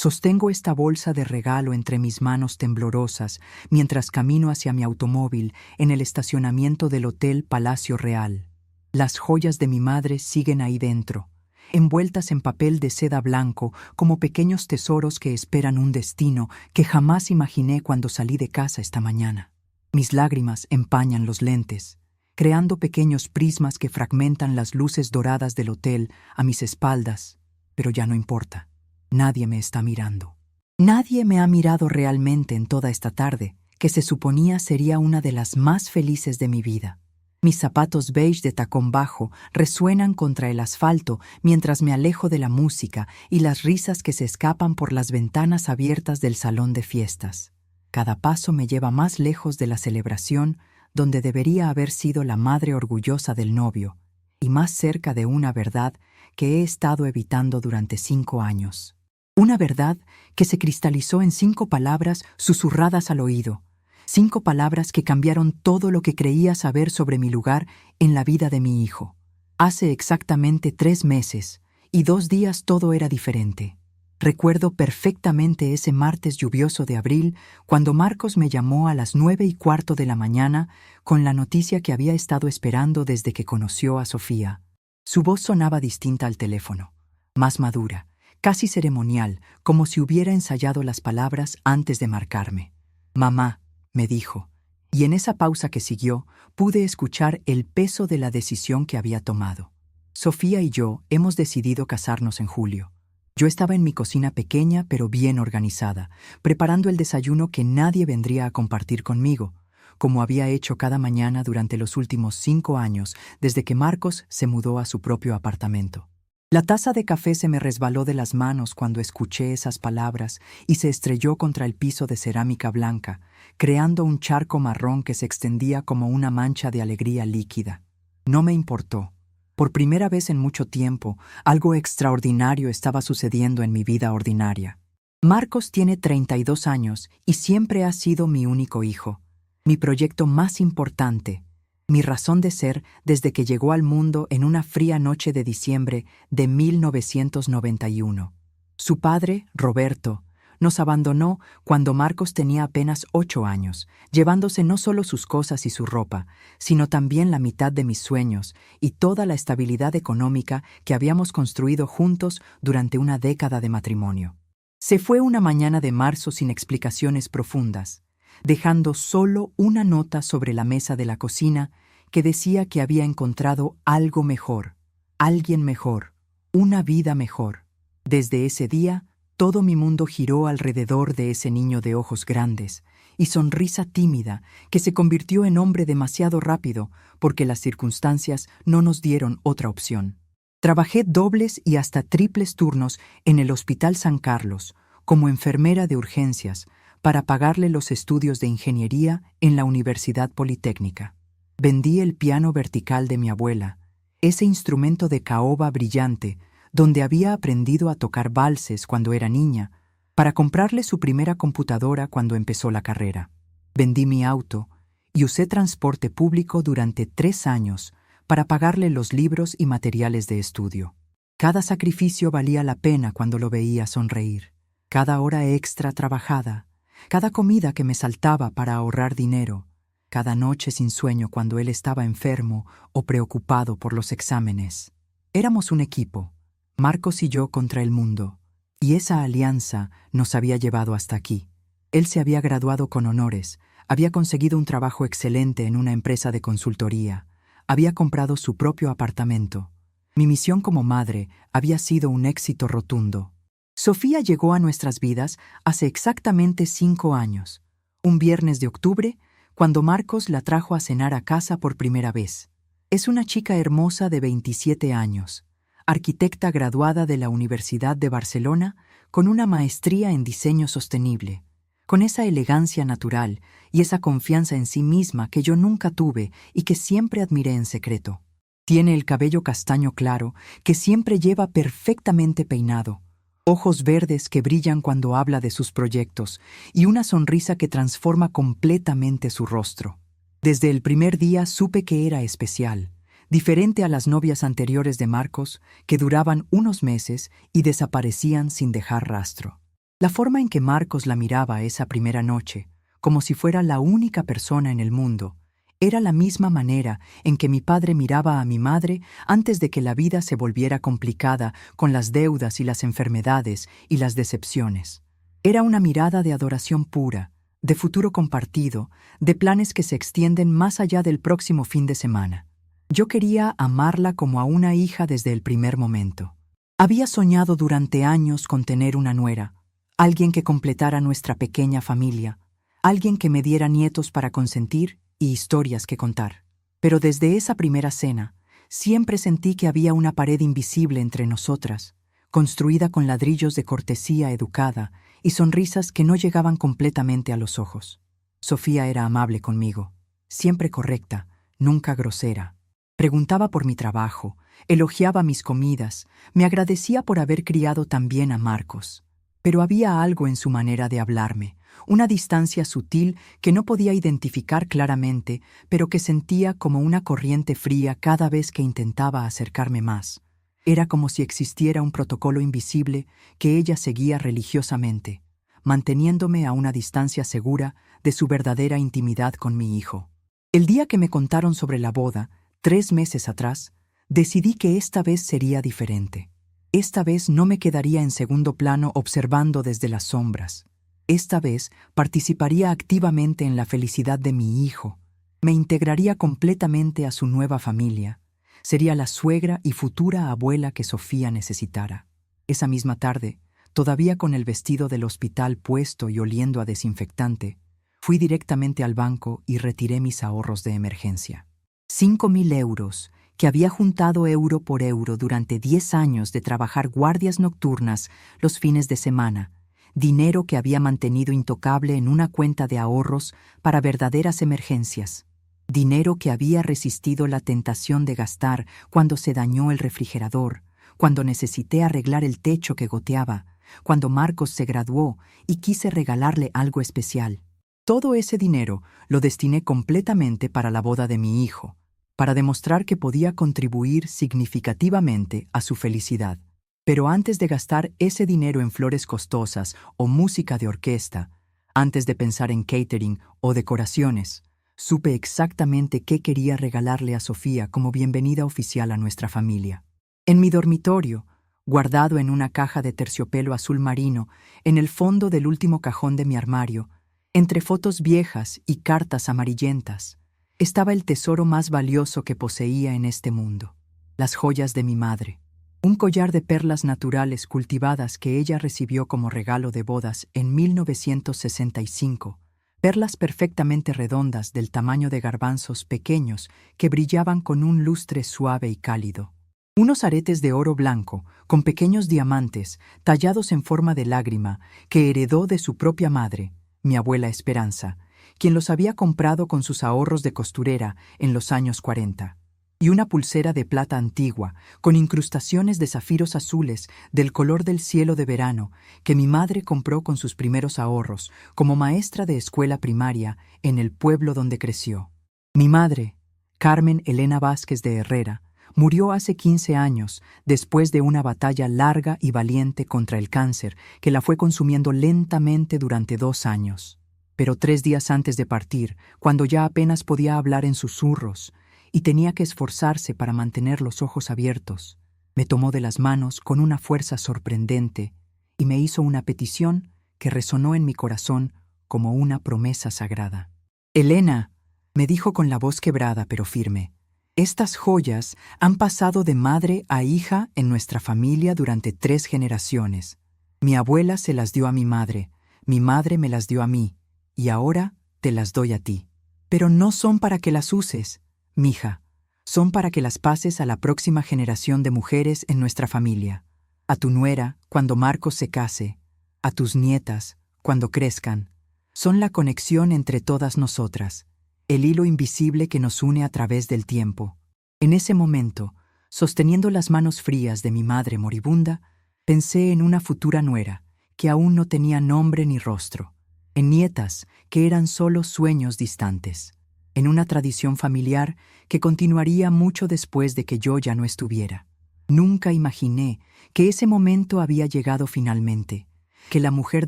Sostengo esta bolsa de regalo entre mis manos temblorosas mientras camino hacia mi automóvil en el estacionamiento del Hotel Palacio Real. Las joyas de mi madre siguen ahí dentro, envueltas en papel de seda blanco como pequeños tesoros que esperan un destino que jamás imaginé cuando salí de casa esta mañana. Mis lágrimas empañan los lentes, creando pequeños prismas que fragmentan las luces doradas del hotel a mis espaldas, pero ya no importa. Nadie me está mirando. Nadie me ha mirado realmente en toda esta tarde, que se suponía sería una de las más felices de mi vida. Mis zapatos beige de tacón bajo resuenan contra el asfalto mientras me alejo de la música y las risas que se escapan por las ventanas abiertas del salón de fiestas. Cada paso me lleva más lejos de la celebración donde debería haber sido la madre orgullosa del novio, y más cerca de una verdad que he estado evitando durante 5 años. Una verdad que se cristalizó en 5 palabras susurradas al oído, 5 palabras que cambiaron todo lo que creía saber sobre mi lugar en la vida de mi hijo. Hace exactamente 3 meses y 2 días todo era diferente. Recuerdo perfectamente ese martes lluvioso de abril cuando Marcos me llamó a las 9:15 de la mañana con la noticia que había estado esperando desde que conoció a Sofía. Su voz sonaba distinta al teléfono, más madura, casi ceremonial, como si hubiera ensayado las palabras antes de marcarme. «Mamá», me dijo, y en esa pausa que siguió pude escuchar el peso de la decisión que había tomado. Sofía y yo hemos decidido casarnos en julio. Yo estaba en mi cocina pequeña pero bien organizada, preparando el desayuno que nadie vendría a compartir conmigo, como había hecho cada mañana durante los últimos 5 años desde que Marcos se mudó a su propio apartamento. La taza de café se me resbaló de las manos cuando escuché esas palabras y se estrelló contra el piso de cerámica blanca, creando un charco marrón que se extendía como una mancha de alegría líquida. No me importó. Por primera vez en mucho tiempo, algo extraordinario estaba sucediendo en mi vida ordinaria. Marcos tiene 32 años y siempre ha sido mi único hijo, mi proyecto más importante, mi razón de ser desde que llegó al mundo en una fría noche de diciembre de 1991. Su padre, Roberto, nos abandonó cuando Marcos tenía apenas 8 años, llevándose no solo sus cosas y su ropa, sino también la mitad de mis sueños y toda la estabilidad económica que habíamos construido juntos durante una década de matrimonio. Se fue una mañana de marzo sin explicaciones profundas, dejando solo una nota sobre la mesa de la cocina que decía que había encontrado algo mejor, alguien mejor, una vida mejor. Desde ese día, todo mi mundo giró alrededor de ese niño de ojos grandes y sonrisa tímida que se convirtió en hombre demasiado rápido porque las circunstancias no nos dieron otra opción. Trabajé dobles y hasta triples turnos en el Hospital San Carlos como enfermera de urgencias para pagarle los estudios de ingeniería en la Universidad Politécnica. Vendí el piano vertical de mi abuela, ese instrumento de caoba brillante donde había aprendido a tocar valses cuando era niña, para comprarle su primera computadora cuando empezó la carrera. Vendí mi auto y usé transporte público durante 3 años para pagarle los libros y materiales de estudio. Cada sacrificio valía la pena cuando lo veía sonreír. Cada hora extra trabajada, cada comida que me saltaba para ahorrar dinero, cada noche sin sueño cuando él estaba enfermo o preocupado por los exámenes. Éramos un equipo, Marcos y yo contra el mundo, y esa alianza nos había llevado hasta aquí. Él se había graduado con honores, había conseguido un trabajo excelente en una empresa de consultoría, había comprado su propio apartamento. Mi misión como madre había sido un éxito rotundo. Sofía llegó a nuestras vidas hace exactamente 5 años, un viernes de octubre, cuando Marcos la trajo a cenar a casa por primera vez. Es una chica hermosa de 27 años, arquitecta graduada de la Universidad de Barcelona con una maestría en diseño sostenible, con esa elegancia natural y esa confianza en sí misma que yo nunca tuve y que siempre admiré en secreto. Tiene el cabello castaño claro que siempre lleva perfectamente peinado, ojos verdes que brillan cuando habla de sus proyectos y una sonrisa que transforma completamente su rostro. Desde el primer día supe que era especial, diferente a las novias anteriores de Marcos, que duraban unos meses y desaparecían sin dejar rastro. La forma en que Marcos la miraba esa primera noche, como si fuera la única persona en el mundo, era la misma manera en que mi padre miraba a mi madre antes de que la vida se volviera complicada con las deudas y las enfermedades y las decepciones. Era una mirada de adoración pura, de futuro compartido, de planes que se extienden más allá del próximo fin de semana. Yo quería amarla como a una hija desde el primer momento. Había soñado durante años con tener una nuera, alguien que completara nuestra pequeña familia, alguien que me diera nietos para consentir y historias que contar. Pero desde esa primera cena, siempre sentí que había una pared invisible entre nosotras, construida con ladrillos de cortesía educada y sonrisas que no llegaban completamente a los ojos. Sofía era amable conmigo, siempre correcta, nunca grosera. Preguntaba por mi trabajo, elogiaba mis comidas, me agradecía por haber criado tan bien a Marcos. Pero había algo en su manera de hablarme, una distancia sutil que no podía identificar claramente, pero que sentía como una corriente fría cada vez que intentaba acercarme más. Era como si existiera un protocolo invisible que ella seguía religiosamente, manteniéndome a una distancia segura de su verdadera intimidad con mi hijo. El día que me contaron sobre la boda, 3 meses atrás, decidí que esta vez sería diferente. Esta vez no me quedaría en segundo plano observando desde las sombras. Esta vez participaría activamente en la felicidad de mi hijo. Me integraría completamente a su nueva familia. Sería la suegra y futura abuela que Sofía necesitara. Esa misma tarde, todavía con el vestido del hospital puesto y oliendo a desinfectante, fui directamente al banco y retiré mis ahorros de emergencia. 5.000 euros, que había juntado euro por euro durante 10 años de trabajar guardias nocturnas los fines de semana, dinero que había mantenido intocable en una cuenta de ahorros para verdaderas emergencias, dinero que había resistido la tentación de gastar cuando se dañó el refrigerador, cuando necesité arreglar el techo que goteaba, cuando Marcos se graduó y quise regalarle algo especial. Todo ese dinero lo destiné completamente para la boda de mi hijo, para demostrar que podía contribuir significativamente a su felicidad. Pero antes de gastar ese dinero en flores costosas o música de orquesta, antes de pensar en catering o decoraciones, supe exactamente qué quería regalarle a Sofía como bienvenida oficial a nuestra familia. En mi dormitorio, guardado en una caja de terciopelo azul marino, en el fondo del último cajón de mi armario, entre fotos viejas y cartas amarillentas, estaba el tesoro más valioso que poseía en este mundo, las joyas de mi madre. Un collar de perlas naturales cultivadas que ella recibió como regalo de bodas en 1965, perlas perfectamente redondas del tamaño de garbanzos pequeños que brillaban con un lustre suave y cálido. Unos aretes de oro blanco, con pequeños diamantes, tallados en forma de lágrima, que heredó de su propia madre, mi abuela Esperanza, quien los había comprado con sus ahorros de costurera en los años 40, y una pulsera de plata antigua, con incrustaciones de zafiros azules del color del cielo de verano, que mi madre compró con sus primeros ahorros como maestra de escuela primaria en el pueblo donde creció. Mi madre, Carmen Elena Vázquez de Herrera, murió hace 15 años, después de una batalla larga y valiente contra el cáncer que la fue consumiendo lentamente durante 2 años. Pero 3 días antes de partir, cuando ya apenas podía hablar en susurros y tenía que esforzarse para mantener los ojos abiertos, me tomó de las manos con una fuerza sorprendente y me hizo una petición que resonó en mi corazón como una promesa sagrada. «Elena», me dijo con la voz quebrada pero firme, «estas joyas han pasado de madre a hija en nuestra familia durante 3 generaciones. Mi abuela se las dio a mi madre me las dio a mí, y ahora te las doy a ti. Pero no son para que las uses, mija, son para que las pases a la próxima generación de mujeres en nuestra familia, a tu nuera cuando Marcos se case, a tus nietas cuando crezcan. Son la conexión entre todas nosotras, el hilo invisible que nos une a través del tiempo». En ese momento, sosteniendo las manos frías de mi madre moribunda, pensé en una futura nuera que aún no tenía nombre ni rostro, en nietas que eran solo sueños distantes, en una tradición familiar que continuaría mucho después de que yo ya no estuviera. Nunca imaginé que ese momento había llegado finalmente, que la mujer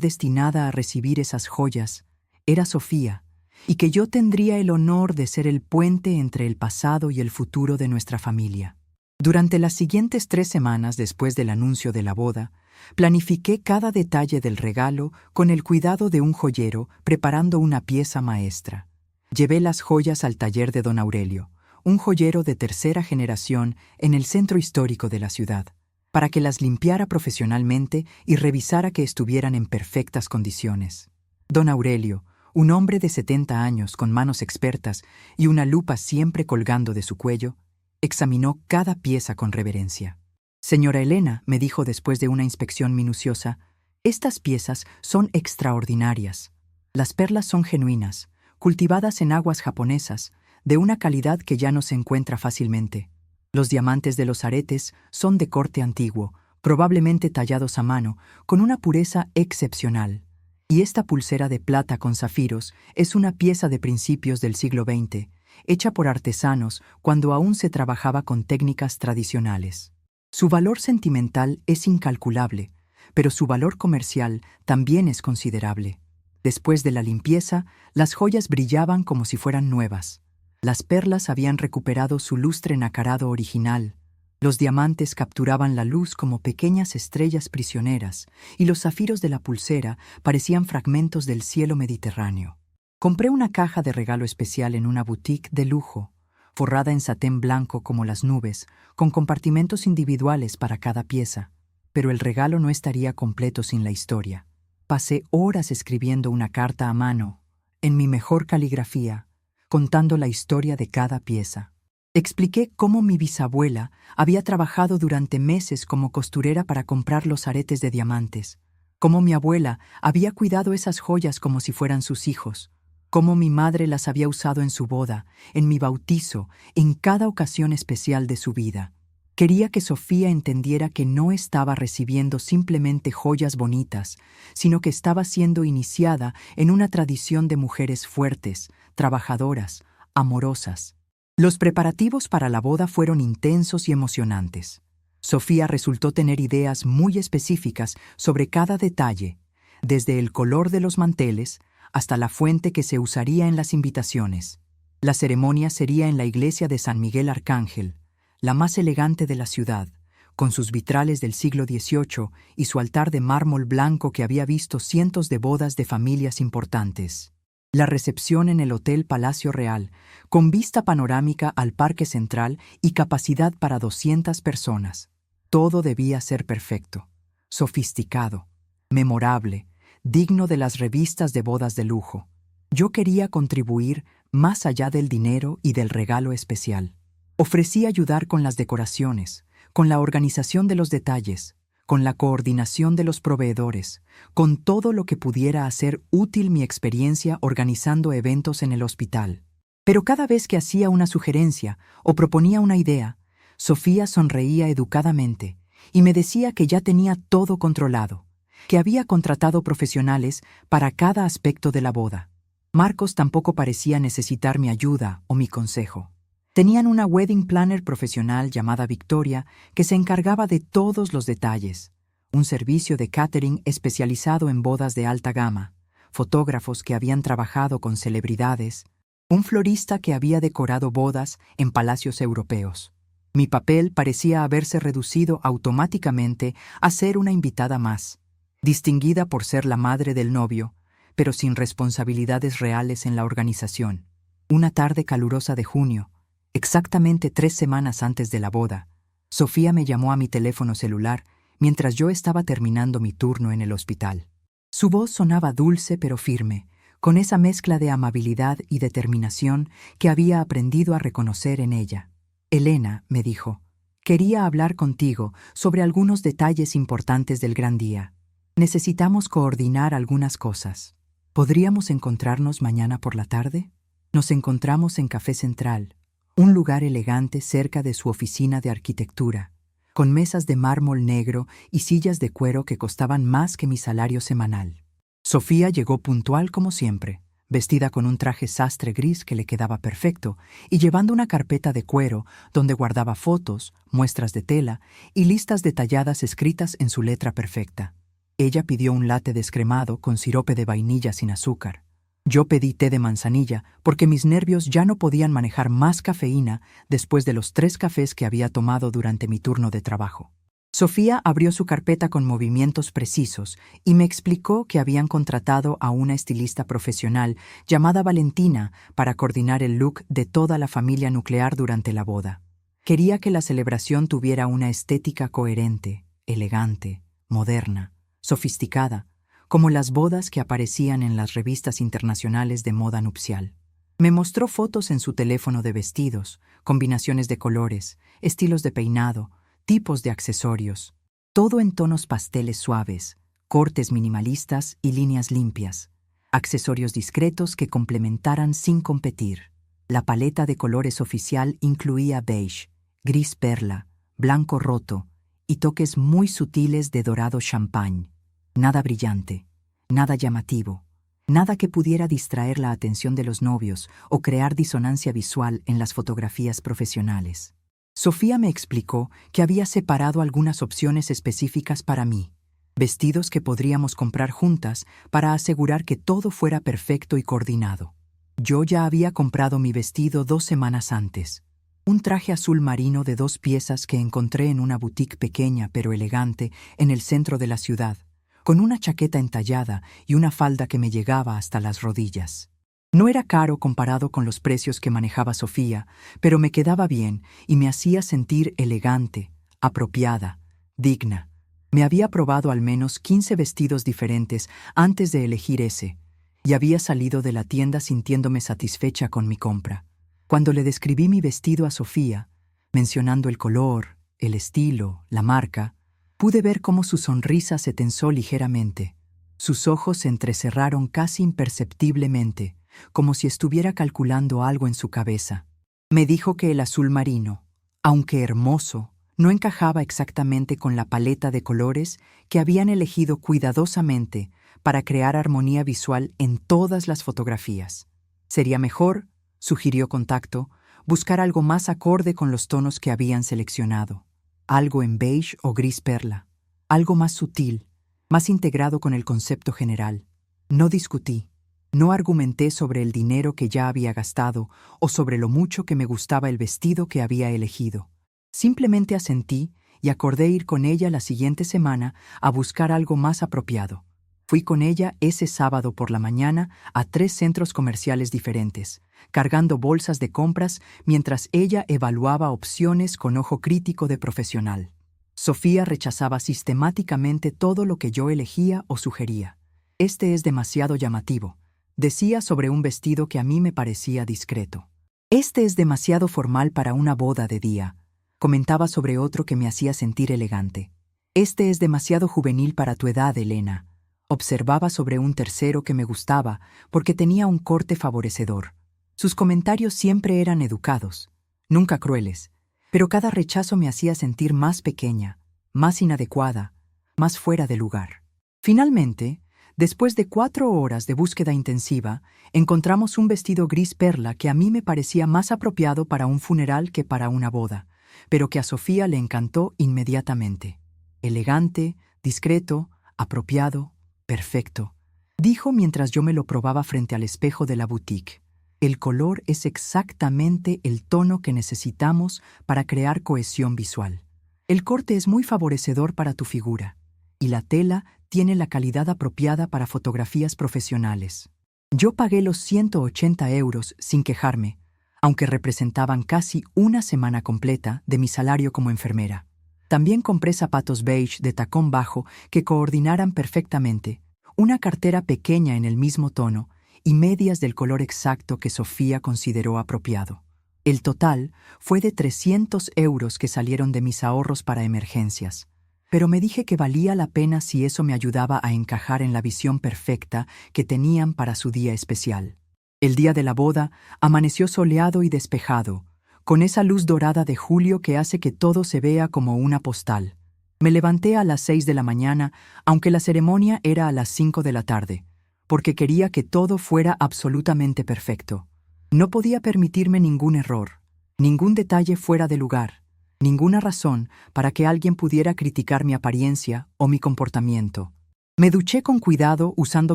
destinada a recibir esas joyas era Sofía, y que yo tendría el honor de ser el puente entre el pasado y el futuro de nuestra familia. Durante las siguientes 3 semanas después del anuncio de la boda, planifiqué cada detalle del regalo con el cuidado de un joyero preparando una pieza maestra. Llevé las joyas al taller de don Aurelio, un joyero de 3ª generación en el centro histórico de la ciudad, para que las limpiara profesionalmente y revisara que estuvieran en perfectas condiciones. Don Aurelio, un hombre de 70 años con manos expertas y una lupa siempre colgando de su cuello, examinó cada pieza con reverencia. «Señora Elena», me dijo después de una inspección minuciosa, «estas piezas son extraordinarias. Las perlas son genuinas, cultivadas en aguas japonesas, de una calidad que ya no se encuentra fácilmente. Los diamantes de los aretes son de corte antiguo, probablemente tallados a mano, con una pureza excepcional. Y esta pulsera de plata con zafiros es una pieza de principios del siglo XX, hecha por artesanos cuando aún se trabajaba con técnicas tradicionales. Su valor sentimental es incalculable, pero su valor comercial también es considerable. Después de la limpieza, las joyas brillaban como si fueran nuevas. Las perlas habían recuperado su lustre nacarado original. Los diamantes capturaban la luz como pequeñas estrellas prisioneras, y los zafiros de la pulsera parecían fragmentos del cielo mediterráneo. Compré una caja de regalo especial en una boutique de lujo, forrada en satén blanco como las nubes, con compartimentos individuales para cada pieza. Pero el regalo no estaría completo sin la historia. Pasé horas escribiendo una carta a mano, en mi mejor caligrafía, contando la historia de cada pieza. Expliqué cómo mi bisabuela había trabajado durante meses como costurera para comprar los aretes de diamantes, cómo mi abuela había cuidado esas joyas como si fueran sus hijos, cómo mi madre las había usado en su boda, en mi bautizo, en cada ocasión especial de su vida. Quería que Sofía entendiera que no estaba recibiendo simplemente joyas bonitas, sino que estaba siendo iniciada en una tradición de mujeres fuertes, trabajadoras, amorosas. Los preparativos para la boda fueron intensos y emocionantes. Sofía resultó tener ideas muy específicas sobre cada detalle, desde el color de los manteles hasta la fuente que se usaría en las invitaciones. La ceremonia sería en la iglesia de San Miguel Arcángel, la más elegante de la ciudad, con sus vitrales del siglo XVIII y su altar de mármol blanco que había visto cientos de bodas de familias importantes. La recepción en el Hotel Palacio Real, con vista panorámica al Parque Central y capacidad para 200 personas. Todo debía ser perfecto, sofisticado, memorable, digno de las revistas de bodas de lujo. Yo quería contribuir más allá del dinero y del regalo especial. Ofrecí ayudar con las decoraciones, con la organización de los detalles, con la coordinación de los proveedores, con todo lo que pudiera hacer útil mi experiencia organizando eventos en el hospital. Pero cada vez que hacía una sugerencia o proponía una idea, Sofía sonreía educadamente y me decía que ya tenía todo controlado, que había contratado profesionales para cada aspecto de la boda. Marcos tampoco parecía necesitar mi ayuda o mi consejo. Tenían una wedding planner profesional llamada Victoria que se encargaba de todos los detalles, un servicio de catering especializado en bodas de alta gama, fotógrafos que habían trabajado con celebridades, un florista que había decorado bodas en palacios europeos. Mi papel parecía haberse reducido automáticamente a ser una invitada más, distinguida por ser la madre del novio, pero sin responsabilidades reales en la organización. Una tarde calurosa de junio, exactamente 3 semanas antes de la boda, Sofía me llamó a mi teléfono celular mientras yo estaba terminando mi turno en el hospital. Su voz sonaba dulce pero firme, con esa mezcla de amabilidad y determinación que había aprendido a reconocer en ella. «Elena», me dijo, «quería hablar contigo sobre algunos detalles importantes del gran día. Necesitamos coordinar algunas cosas. ¿Podríamos encontrarnos mañana por la tarde?» Nos encontramos en Café Central, un lugar elegante cerca de su oficina de arquitectura, con mesas de mármol negro y sillas de cuero que costaban más que mi salario semanal. Sofía llegó puntual como siempre, vestida con un traje sastre gris que le quedaba perfecto y llevando una carpeta de cuero donde guardaba fotos, muestras de tela y listas detalladas escritas en su letra perfecta. Ella pidió un latte descremado con sirope de vainilla sin azúcar. Yo pedí té de manzanilla porque mis nervios ya no podían manejar más cafeína después de los 3 cafés que había tomado durante mi turno de trabajo. Sofía abrió su carpeta con movimientos precisos y me explicó que habían contratado a una estilista profesional llamada Valentina para coordinar el look de toda la familia nuclear durante la boda. Quería que la celebración tuviera una estética coherente, elegante, moderna, sofisticada, como las bodas que aparecían en las revistas internacionales de moda nupcial. Me mostró fotos en su teléfono de vestidos, combinaciones de colores, estilos de peinado, tipos de accesorios, todo en tonos pasteles suaves, cortes minimalistas y líneas limpias, accesorios discretos que complementaran sin competir. La paleta de colores oficial incluía beige, gris perla, blanco roto y toques muy sutiles de dorado champagne. Nada brillante, nada llamativo, nada que pudiera distraer la atención de los novios o crear disonancia visual en las fotografías profesionales. Sofía me explicó que había separado algunas opciones específicas para mí, vestidos que podríamos comprar juntas para asegurar que todo fuera perfecto y coordinado. Yo ya había comprado mi vestido 2 semanas antes, un traje azul marino de 2 piezas que encontré en una boutique pequeña pero elegante en el centro de la ciudad, con una chaqueta entallada y una falda que me llegaba hasta las rodillas. No era caro comparado con los precios que manejaba Sofía, pero me quedaba bien y me hacía sentir elegante, apropiada, digna. Me había probado al menos 15 vestidos diferentes antes de elegir ese, y había salido de la tienda sintiéndome satisfecha con mi compra. Cuando le describí mi vestido a Sofía, mencionando el color, el estilo, la marca, pude ver cómo su sonrisa se tensó ligeramente. Sus ojos se entrecerraron casi imperceptiblemente, como si estuviera calculando algo en su cabeza. Me dijo que el azul marino, aunque hermoso, no encajaba exactamente con la paleta de colores que habían elegido cuidadosamente para crear armonía visual en todas las fotografías. Sería mejor, sugirió Contacto, buscar algo más acorde con los tonos que habían seleccionado. Algo en beige o gris perla, algo más sutil, más integrado con el concepto general. No discutí, no argumenté sobre el dinero que ya había gastado o sobre lo mucho que me gustaba el vestido que había elegido. Simplemente asentí y acordé ir con ella la siguiente semana a buscar algo más apropiado. Fui con ella ese sábado por la mañana a 3 centros comerciales diferentes, cargando bolsas de compras mientras ella evaluaba opciones con ojo crítico de profesional. Sofía rechazaba sistemáticamente todo lo que yo elegía o sugería. Este es demasiado llamativo, decía sobre un vestido que a mí me parecía discreto. Este es demasiado formal para una boda de día, comentaba sobre otro que me hacía sentir elegante. Este es demasiado juvenil para tu edad, Elena. Observaba sobre un tercero que me gustaba porque tenía un corte favorecedor. Sus comentarios siempre eran educados, nunca crueles, pero cada rechazo me hacía sentir más pequeña, más inadecuada, más fuera de lugar. Finalmente, después de 4 horas de búsqueda intensiva, encontramos un vestido gris perla que a mí me parecía más apropiado para un funeral que para una boda, pero que a Sofía le encantó inmediatamente. Elegante, discreto, apropiado, perfecto, dijo mientras yo me lo probaba frente al espejo de la boutique. El color es exactamente el tono que necesitamos para crear cohesión visual. El corte es muy favorecedor para tu figura, y la tela tiene la calidad apropiada para fotografías profesionales. Yo pagué los 180 euros sin quejarme, aunque representaban casi una semana completa de mi salario como enfermera. También compré zapatos beige de tacón bajo que coordinaran perfectamente, una cartera pequeña en el mismo tono y medias del color exacto que Sofía consideró apropiado. El total fue de 300 euros que salieron de mis ahorros para emergencias, pero me dije que valía la pena si eso me ayudaba a encajar en la visión perfecta que tenían para su día especial. El día de la boda amaneció soleado y despejado, con esa luz dorada de julio que hace que todo se vea como una postal. Me levanté a las 6 de la mañana, aunque la ceremonia era a las 5 de la tarde, porque quería que todo fuera absolutamente perfecto. No podía permitirme ningún error, ningún detalle fuera de lugar, ninguna razón para que alguien pudiera criticar mi apariencia o mi comportamiento. Me duché con cuidado usando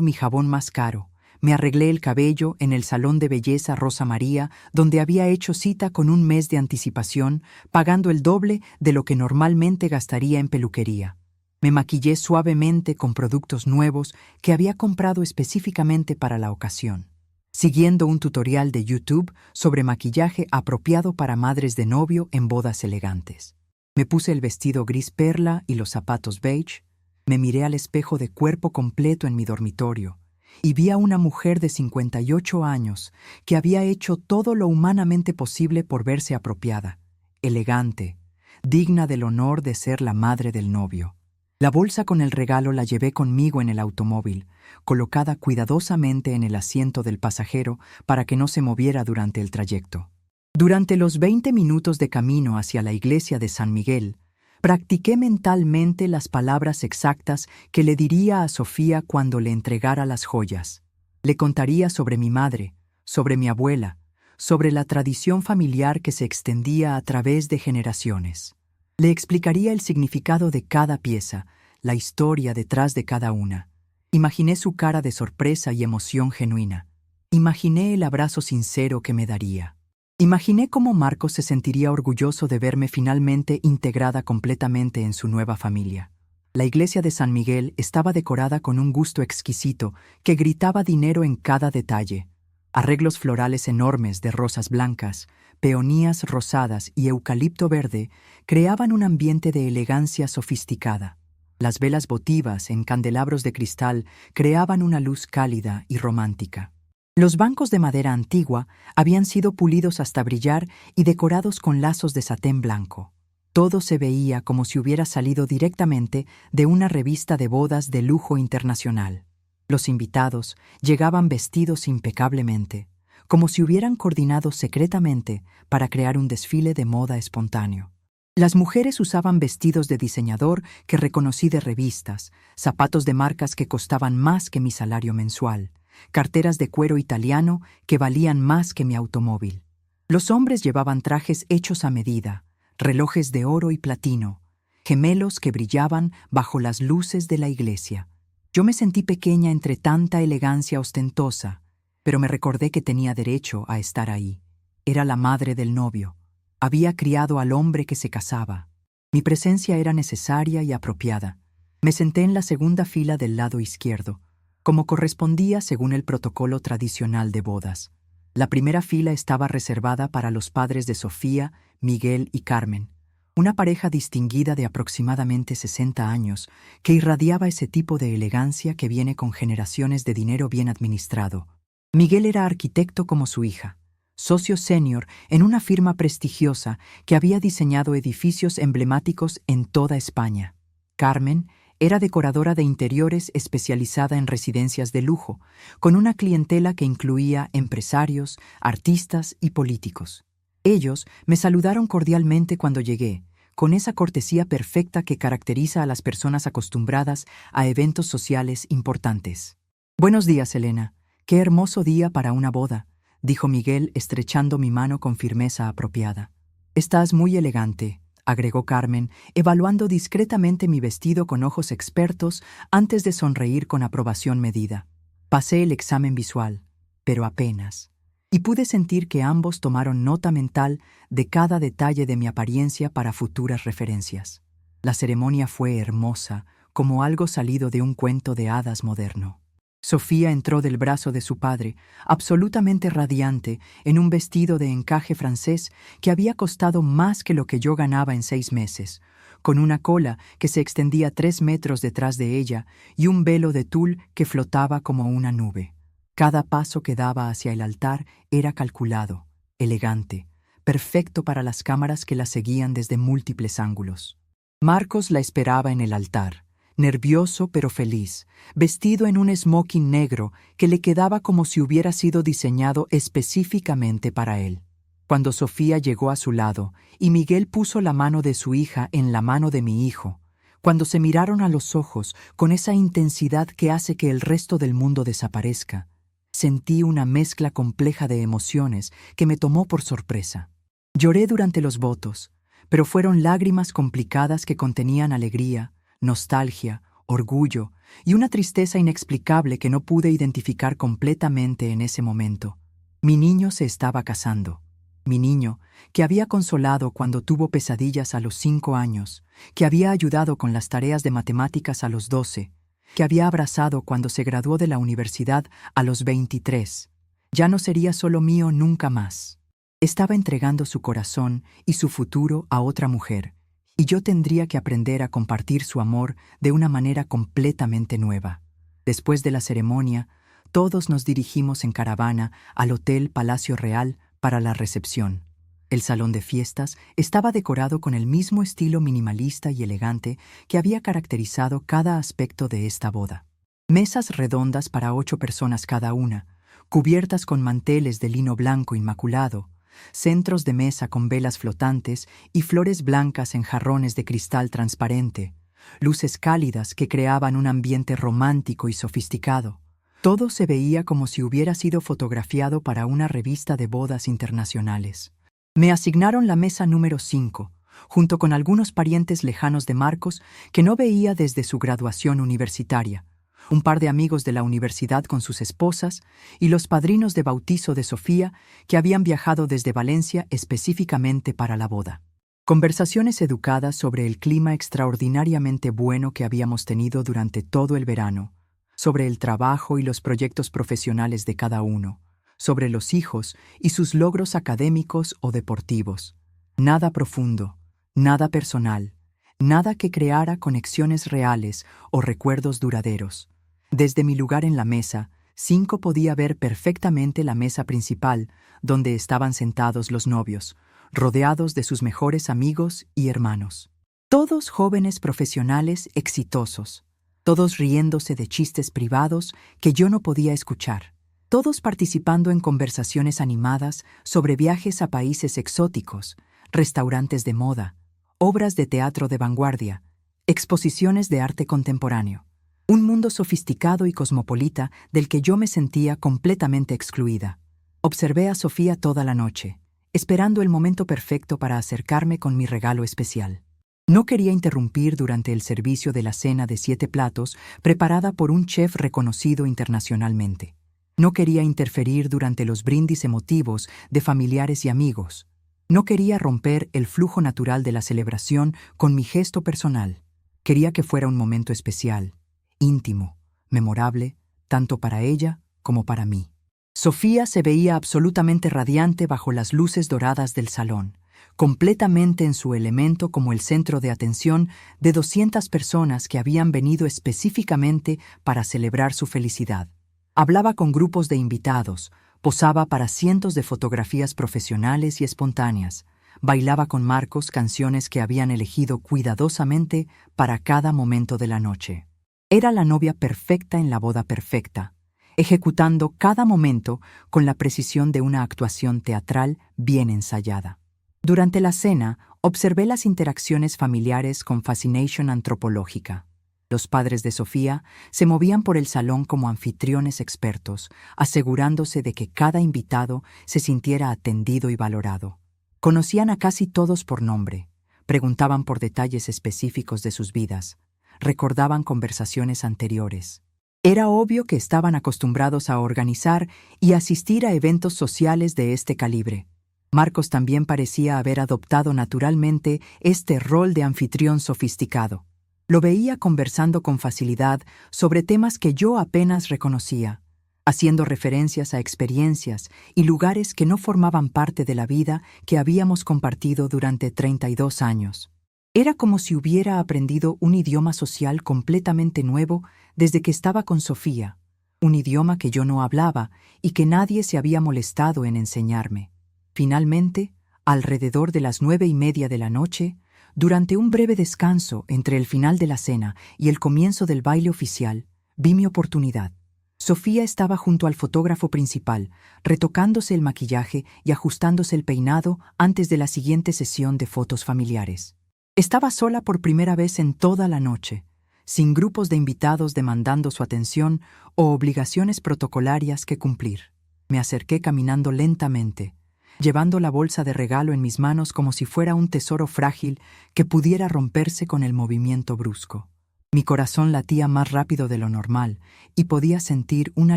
mi jabón más caro. Me arreglé el cabello en el salón de belleza Rosa María, donde había hecho cita con un mes de anticipación, pagando el doble de lo que normalmente gastaría en peluquería. Me maquillé suavemente con productos nuevos que había comprado específicamente para la ocasión, siguiendo un tutorial de YouTube sobre maquillaje apropiado para madres de novio en bodas elegantes. Me puse el vestido gris perla y los zapatos beige. Me miré al espejo de cuerpo completo en mi dormitorio y vi a una mujer de 58 años que había hecho todo lo humanamente posible por verse apropiada, elegante, digna del honor de ser la madre del novio. La bolsa con el regalo la llevé conmigo en el automóvil, colocada cuidadosamente en el asiento del pasajero para que no se moviera durante el trayecto. Durante los 20 minutos de camino hacia la iglesia de San Miguel, practiqué mentalmente las palabras exactas que le diría a Sofía cuando le entregara las joyas. Le contaría sobre mi madre, sobre mi abuela, sobre la tradición familiar que se extendía a través de generaciones. Le explicaría el significado de cada pieza, la historia detrás de cada una. Imaginé su cara de sorpresa y emoción genuina. Imaginé el abrazo sincero que me daría. Imaginé cómo Marcos se sentiría orgulloso de verme finalmente integrada completamente en su nueva familia. La iglesia de San Miguel estaba decorada con un gusto exquisito que gritaba dinero en cada detalle. Arreglos florales enormes de rosas blancas, peonías rosadas y eucalipto verde creaban un ambiente de elegancia sofisticada. Las velas votivas en candelabros de cristal creaban una luz cálida y romántica. Los bancos de madera antigua habían sido pulidos hasta brillar y decorados con lazos de satén blanco. Todo se veía como si hubiera salido directamente de una revista de bodas de lujo internacional. Los invitados llegaban vestidos impecablemente, como si hubieran coordinado secretamente para crear un desfile de moda espontáneo. Las mujeres usaban vestidos de diseñador que reconocí de revistas, zapatos de marcas que costaban más que mi salario mensual, carteras de cuero italiano que valían más que mi automóvil. Los hombres llevaban trajes hechos a medida, relojes de oro y platino, gemelos que brillaban bajo las luces de la iglesia. Yo me sentí pequeña entre tanta elegancia ostentosa, pero me recordé que tenía derecho a estar ahí. Era la madre del novio. Había criado al hombre que se casaba. Mi presencia era necesaria y apropiada. Me senté en la segunda fila del lado izquierdo, como correspondía según el protocolo tradicional de bodas. La primera fila estaba reservada para los padres de Sofía, Miguel y Carmen, una pareja distinguida de aproximadamente 60 años que irradiaba ese tipo de elegancia que viene con generaciones de dinero bien administrado. Miguel era arquitecto como su hija, socio senior en una firma prestigiosa que había diseñado edificios emblemáticos en toda España. Carmen era decoradora de interiores especializada en residencias de lujo, con una clientela que incluía empresarios, artistas y políticos. Ellos me saludaron cordialmente cuando llegué, con esa cortesía perfecta que caracteriza a las personas acostumbradas a eventos sociales importantes. «Buenos días, Elena. Qué hermoso día para una boda», dijo Miguel estrechando mi mano con firmeza apropiada. «Estás muy elegante», agregó Carmen, evaluando discretamente mi vestido con ojos expertos antes de sonreír con aprobación medida. Pasé el examen visual, pero apenas, y pude sentir que ambos tomaron nota mental de cada detalle de mi apariencia para futuras referencias. La ceremonia fue hermosa, como algo salido de un cuento de hadas moderno. Sofía entró del brazo de su padre, absolutamente radiante, en un vestido de encaje francés que había costado más que lo que yo ganaba en 6 meses, con una cola que se extendía 3 metros detrás de ella y un velo de tul que flotaba como una nube. Cada paso que daba hacia el altar era calculado, elegante, perfecto para las cámaras que la seguían desde múltiples ángulos. Marcos la esperaba en el altar, nervioso pero feliz, vestido en un smoking negro que le quedaba como si hubiera sido diseñado específicamente para él. Cuando Sofía llegó a su lado y Miguel puso la mano de su hija en la mano de mi hijo, cuando se miraron a los ojos con esa intensidad que hace que el resto del mundo desaparezca, sentí una mezcla compleja de emociones que me tomó por sorpresa. Lloré durante los votos, pero fueron lágrimas complicadas que contenían alegría, nostalgia, orgullo, y una tristeza inexplicable que no pude identificar completamente en ese momento. Mi niño se estaba casando. Mi niño, que había consolado cuando tuvo pesadillas a los 5 años, que había ayudado con las tareas de matemáticas a los 12, que había abrazado cuando se graduó de la universidad a los 23, ya no sería solo mío nunca más. Estaba entregando su corazón y su futuro a otra mujer, y yo tendría que aprender a compartir su amor de una manera completamente nueva. Después de la ceremonia, todos nos dirigimos en caravana al Hotel Palacio Real para la recepción. El salón de fiestas estaba decorado con el mismo estilo minimalista y elegante que había caracterizado cada aspecto de esta boda. Mesas redondas para 8 personas cada una, cubiertas con manteles de lino blanco inmaculado, centros de mesa con velas flotantes y flores blancas en jarrones de cristal transparente, luces cálidas que creaban un ambiente romántico y sofisticado. Todo se veía como si hubiera sido fotografiado para una revista de bodas internacionales. Me asignaron la mesa número 5, junto con algunos parientes lejanos de Marcos que no veía desde su graduación universitaria, un par de amigos de la universidad con sus esposas y los padrinos de bautizo de Sofía que habían viajado desde Valencia específicamente para la boda. Conversaciones educadas sobre el clima extraordinariamente bueno que habíamos tenido durante todo el verano, sobre el trabajo y los proyectos profesionales de cada uno, sobre los hijos y sus logros académicos o deportivos. Nada profundo, nada personal, nada que creara conexiones reales o recuerdos duraderos. Desde mi lugar en la mesa, 5 podía ver perfectamente la mesa principal, donde estaban sentados los novios, rodeados de sus mejores amigos y hermanos. Todos jóvenes profesionales exitosos, todos riéndose de chistes privados que yo no podía escuchar, todos participando en conversaciones animadas sobre viajes a países exóticos, restaurantes de moda, obras de teatro de vanguardia, exposiciones de arte contemporáneo. Un mundo sofisticado y cosmopolita del que yo me sentía completamente excluida. Observé a Sofía toda la noche, esperando el momento perfecto para acercarme con mi regalo especial. No quería interrumpir durante el servicio de la cena de 7 platos preparada por un chef reconocido internacionalmente. No quería interferir durante los brindis emotivos de familiares y amigos. No quería romper el flujo natural de la celebración con mi gesto personal. Quería que fuera un momento especial, íntimo, memorable, tanto para ella como para mí. Sofía se veía absolutamente radiante bajo las luces doradas del salón, completamente en su elemento como el centro de atención de 200 personas que habían venido específicamente para celebrar su felicidad. Hablaba con grupos de invitados, posaba para cientos de fotografías profesionales y espontáneas, bailaba con Marcos canciones que habían elegido cuidadosamente para cada momento de la noche. Era la novia perfecta en la boda perfecta, ejecutando cada momento con la precisión de una actuación teatral bien ensayada. Durante la cena, observé las interacciones familiares con fascinación antropológica. Los padres de Sofía se movían por el salón como anfitriones expertos, asegurándose de que cada invitado se sintiera atendido y valorado. Conocían a casi todos por nombre, preguntaban por detalles específicos de sus vidas, recordaban conversaciones anteriores. Era obvio que estaban acostumbrados a organizar y asistir a eventos sociales de este calibre. Marcos también parecía haber adoptado naturalmente este rol de anfitrión sofisticado. Lo veía conversando con facilidad sobre temas que yo apenas reconocía, haciendo referencias a experiencias y lugares que no formaban parte de la vida que habíamos compartido durante 32 años. Era como si hubiera aprendido un idioma social completamente nuevo desde que estaba con Sofía, un idioma que yo no hablaba y que nadie se había molestado en enseñarme. Finalmente, alrededor de las 9:30 de la noche, durante un breve descanso entre el final de la cena y el comienzo del baile oficial, vi mi oportunidad. Sofía estaba junto al fotógrafo principal, retocándose el maquillaje y ajustándose el peinado antes de la siguiente sesión de fotos familiares. Estaba sola por primera vez en toda la noche, sin grupos de invitados demandando su atención o obligaciones protocolarias que cumplir. Me acerqué caminando lentamente, llevando la bolsa de regalo en mis manos como si fuera un tesoro frágil que pudiera romperse con el movimiento brusco. Mi corazón latía más rápido de lo normal y podía sentir una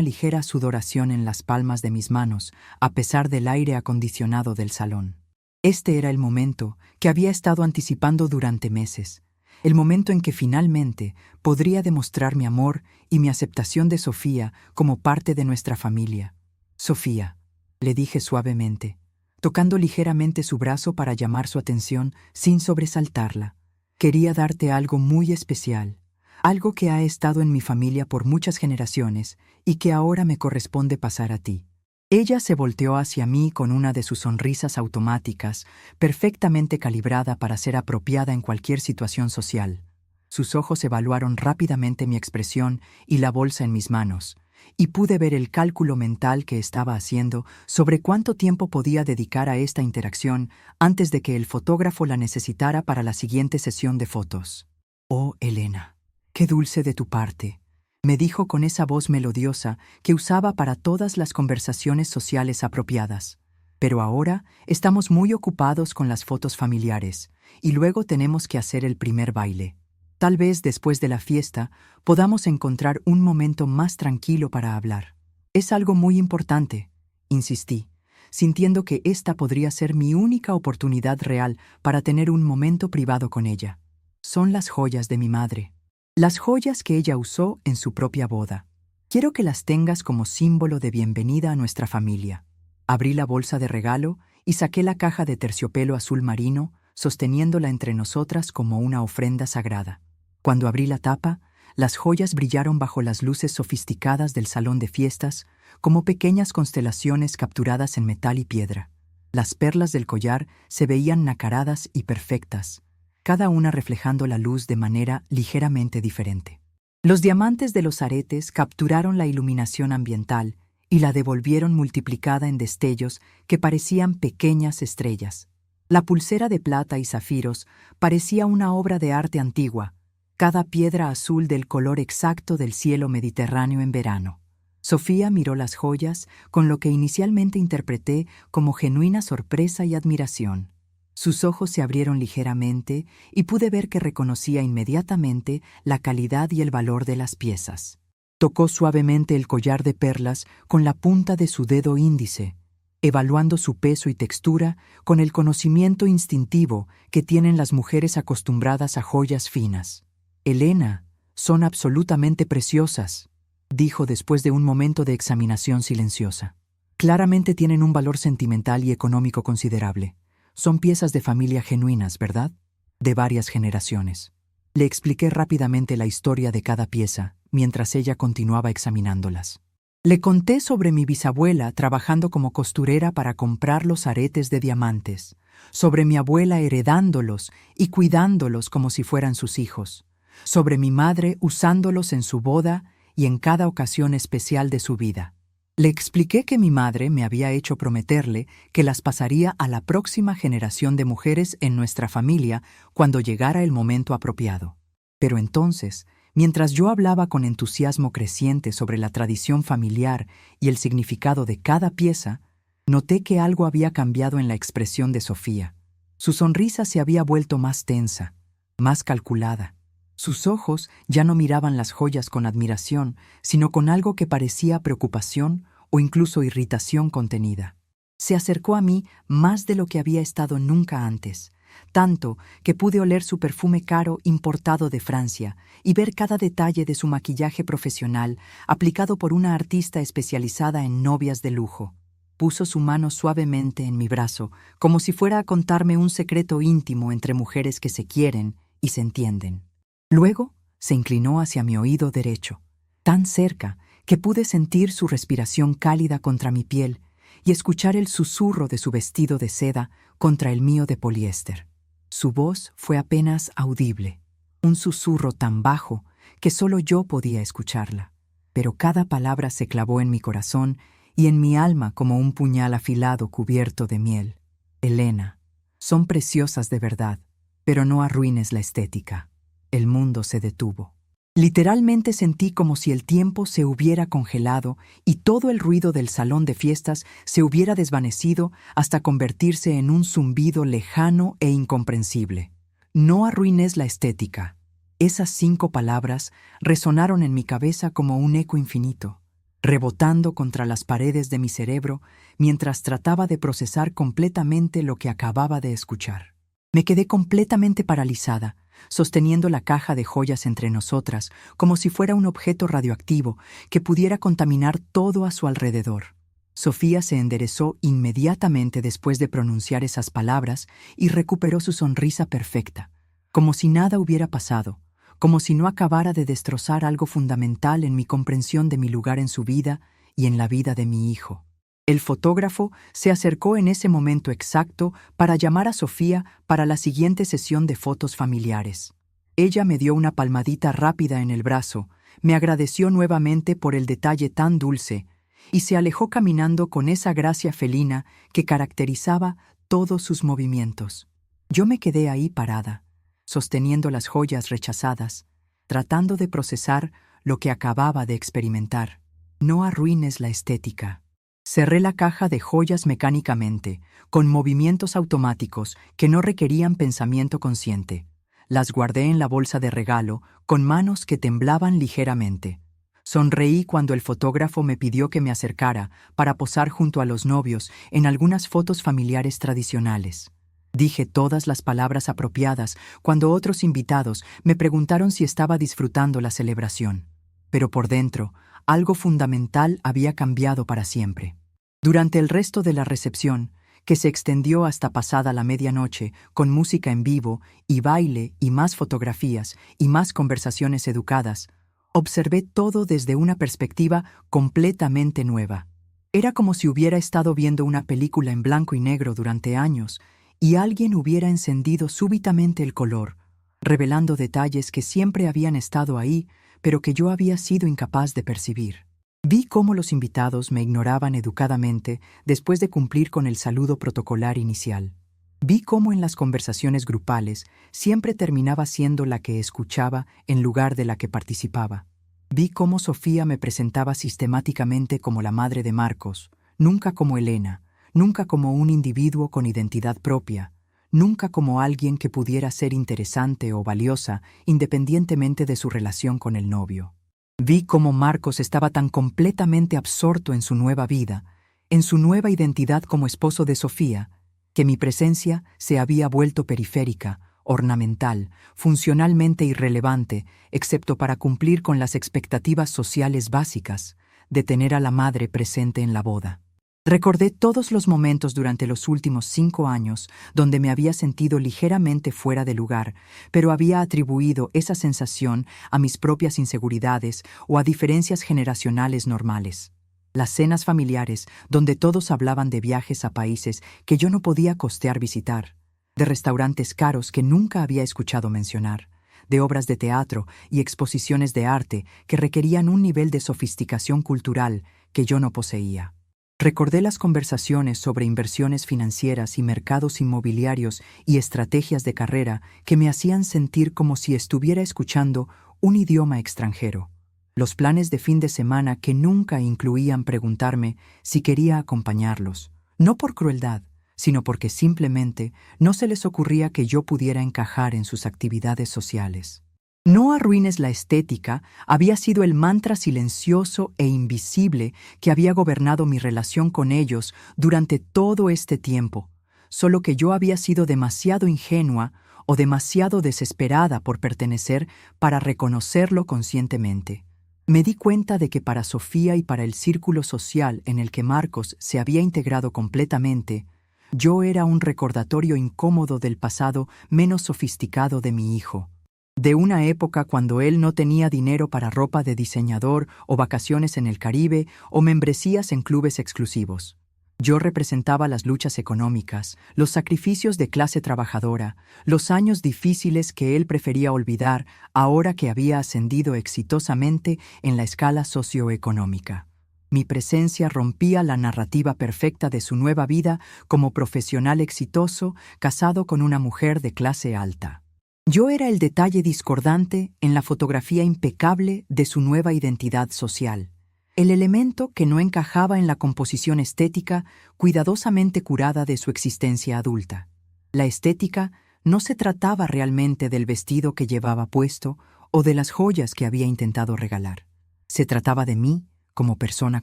ligera sudoración en las palmas de mis manos, a pesar del aire acondicionado del salón. Este era el momento que había estado anticipando durante meses, el momento en que finalmente podría demostrar mi amor y mi aceptación de Sofía como parte de nuestra familia. Sofía, le dije suavemente, tocando ligeramente su brazo para llamar su atención sin sobresaltarla. Quería darte algo muy especial, algo que ha estado en mi familia por muchas generaciones y que ahora me corresponde pasar a ti. Ella se volteó hacia mí con una de sus sonrisas automáticas, perfectamente calibrada para ser apropiada en cualquier situación social. Sus ojos evaluaron rápidamente mi expresión y la bolsa en mis manos, y pude ver el cálculo mental que estaba haciendo sobre cuánto tiempo podía dedicar a esta interacción antes de que el fotógrafo la necesitara para la siguiente sesión de fotos. «Oh, Elena, qué dulce de tu parte», me dijo con esa voz melodiosa que usaba para todas las conversaciones sociales apropiadas. «Pero ahora estamos muy ocupados con las fotos familiares, y luego tenemos que hacer el primer baile. Tal vez después de la fiesta podamos encontrar un momento más tranquilo para hablar». «Es algo muy importante», insistí, sintiendo que esta podría ser mi única oportunidad real para tener un momento privado con ella. «Son las joyas de mi madre. Las joyas que ella usó en su propia boda. Quiero que las tengas como símbolo de bienvenida a nuestra familia». Abrí la bolsa de regalo y saqué la caja de terciopelo azul marino, sosteniéndola entre nosotras como una ofrenda sagrada. Cuando abrí la tapa, las joyas brillaron bajo las luces sofisticadas del salón de fiestas, como pequeñas constelaciones capturadas en metal y piedra. Las perlas del collar se veían nacaradas y perfectas, cada una reflejando la luz de manera ligeramente diferente. Los diamantes de los aretes capturaron la iluminación ambiental y la devolvieron multiplicada en destellos que parecían pequeñas estrellas. La pulsera de plata y zafiros parecía una obra de arte antigua, cada piedra azul del color exacto del cielo mediterráneo en verano. Sofía miró las joyas con lo que inicialmente interpreté como genuina sorpresa y admiración. Sus ojos se abrieron ligeramente y pude ver que reconocía inmediatamente la calidad y el valor de las piezas. Tocó suavemente el collar de perlas con la punta de su dedo índice, evaluando su peso y textura con el conocimiento instintivo que tienen las mujeres acostumbradas a joyas finas. «Elena, son absolutamente preciosas», dijo después de un momento de examinación silenciosa. «Claramente tienen un valor sentimental y económico considerable. Son piezas de familia genuinas, ¿verdad? De varias generaciones». Le expliqué rápidamente la historia de cada pieza, mientras ella continuaba examinándolas. Le conté sobre mi bisabuela trabajando como costurera para comprar los aretes de diamantes, sobre mi abuela heredándolos y cuidándolos como si fueran sus hijos, sobre mi madre usándolos en su boda y en cada ocasión especial de su vida. Le expliqué que mi madre me había hecho prometerle que las pasaría a la próxima generación de mujeres en nuestra familia cuando llegara el momento apropiado. Pero entonces, mientras yo hablaba con entusiasmo creciente sobre la tradición familiar y el significado de cada pieza, noté que algo había cambiado en la expresión de Sofía. Su sonrisa se había vuelto más tensa, más calculada. Sus ojos ya no miraban las joyas con admiración, sino con algo que parecía preocupación o incluso irritación contenida. Se acercó a mí más de lo que había estado nunca antes, tanto que pude oler su perfume caro importado de Francia y ver cada detalle de su maquillaje profesional aplicado por una artista especializada en novias de lujo. Puso su mano suavemente en mi brazo, como si fuera a contarme un secreto íntimo entre mujeres que se quieren y se entienden. Luego se inclinó hacia mi oído derecho, tan cerca que pude sentir su respiración cálida contra mi piel y escuchar el susurro de su vestido de seda contra el mío de poliéster. Su voz fue apenas audible, un susurro tan bajo que solo yo podía escucharla, pero cada palabra se clavó en mi corazón y en mi alma como un puñal afilado cubierto de miel. «Elena, son preciosas de verdad, pero no arruines la estética». El mundo se detuvo. Literalmente sentí como si el tiempo se hubiera congelado y todo el ruido del salón de fiestas se hubiera desvanecido hasta convertirse en un zumbido lejano e incomprensible. «No arruines la estética», Esas 5 palabras resonaron en mi cabeza como un eco infinito, rebotando contra las paredes de mi cerebro mientras trataba de procesar completamente lo que acababa de escuchar. Me quedé completamente paralizada, sosteniendo la caja de joyas entre nosotras, como si fuera un objeto radioactivo que pudiera contaminar todo a su alrededor. Sofía se enderezó inmediatamente después de pronunciar esas palabras y recuperó su sonrisa perfecta, como si nada hubiera pasado, como si no acabara de destrozar algo fundamental en mi comprensión de mi lugar en su vida y en la vida de mi hijo. El fotógrafo se acercó en ese momento exacto para llamar a Sofía para la siguiente sesión de fotos familiares. Ella me dio una palmadita rápida en el brazo, me agradeció nuevamente por el detalle tan dulce y se alejó caminando con esa gracia felina que caracterizaba todos sus movimientos. Yo me quedé ahí parada, sosteniendo las joyas rechazadas, tratando de procesar lo que acababa de experimentar. No arruines la estética. Cerré la caja de joyas mecánicamente, con movimientos automáticos que no requerían pensamiento consciente. Las guardé en la bolsa de regalo, con manos que temblaban ligeramente. Sonreí cuando el fotógrafo me pidió que me acercara para posar junto a los novios en algunas fotos familiares tradicionales. Dije todas las palabras apropiadas cuando otros invitados me preguntaron si estaba disfrutando la celebración. Pero por dentro, algo fundamental había cambiado para siempre. Durante el resto de la recepción, que se extendió hasta pasada la medianoche, con música en vivo y baile y más fotografías y más conversaciones educadas, observé todo desde una perspectiva completamente nueva. Era como si hubiera estado viendo una película en blanco y negro durante años y alguien hubiera encendido súbitamente el color, revelando detalles que siempre habían estado ahí, pero que yo había sido incapaz de percibir. Vi cómo los invitados me ignoraban educadamente después de cumplir con el saludo protocolar inicial. Vi cómo en las conversaciones grupales siempre terminaba siendo la que escuchaba en lugar de la que participaba. Vi cómo Sofía me presentaba sistemáticamente como la madre de Marcos, nunca como Elena, nunca como un individuo con identidad propia, nunca como alguien que pudiera ser interesante o valiosa independientemente de su relación con el novio. Vi cómo Marcos estaba tan completamente absorto en su nueva vida, en su nueva identidad como esposo de Sofía, que mi presencia se había vuelto periférica, ornamental, funcionalmente irrelevante, excepto para cumplir con las expectativas sociales básicas de tener a la madre presente en la boda. Recordé todos los momentos durante los últimos 5 años donde me había sentido ligeramente fuera de lugar, pero había atribuido esa sensación a mis propias inseguridades o a diferencias generacionales normales. Las cenas familiares, donde todos hablaban de viajes a países que yo no podía costear visitar, de restaurantes caros que nunca había escuchado mencionar, de obras de teatro y exposiciones de arte que requerían un nivel de sofisticación cultural que yo no poseía. Recordé las conversaciones sobre inversiones financieras y mercados inmobiliarios y estrategias de carrera que me hacían sentir como si estuviera escuchando un idioma extranjero. Los planes de fin de semana que nunca incluían preguntarme si quería acompañarlos, no por crueldad, sino porque simplemente no se les ocurría que yo pudiera encajar en sus actividades sociales. No arruines la estética había sido el mantra silencioso e invisible que había gobernado mi relación con ellos durante todo este tiempo, solo que yo había sido demasiado ingenua o demasiado desesperada por pertenecer para reconocerlo conscientemente. Me di cuenta de que para Sofía y para el círculo social en el que Marcos se había integrado completamente, yo era un recordatorio incómodo del pasado menos sofisticado de mi hijo. De una época cuando él no tenía dinero para ropa de diseñador o vacaciones en el Caribe o membresías en clubes exclusivos. Yo representaba las luchas económicas, los sacrificios de clase trabajadora, los años difíciles que él prefería olvidar ahora que había ascendido exitosamente en la escala socioeconómica. Mi presencia rompía la narrativa perfecta de su nueva vida como profesional exitoso casado con una mujer de clase alta. Yo era el detalle discordante en la fotografía impecable de su nueva identidad social, el elemento que no encajaba en la composición estética cuidadosamente curada de su existencia adulta. La estética No se trataba realmente del vestido que llevaba puesto o de las joyas que había intentado regalar. Se trataba de mí como persona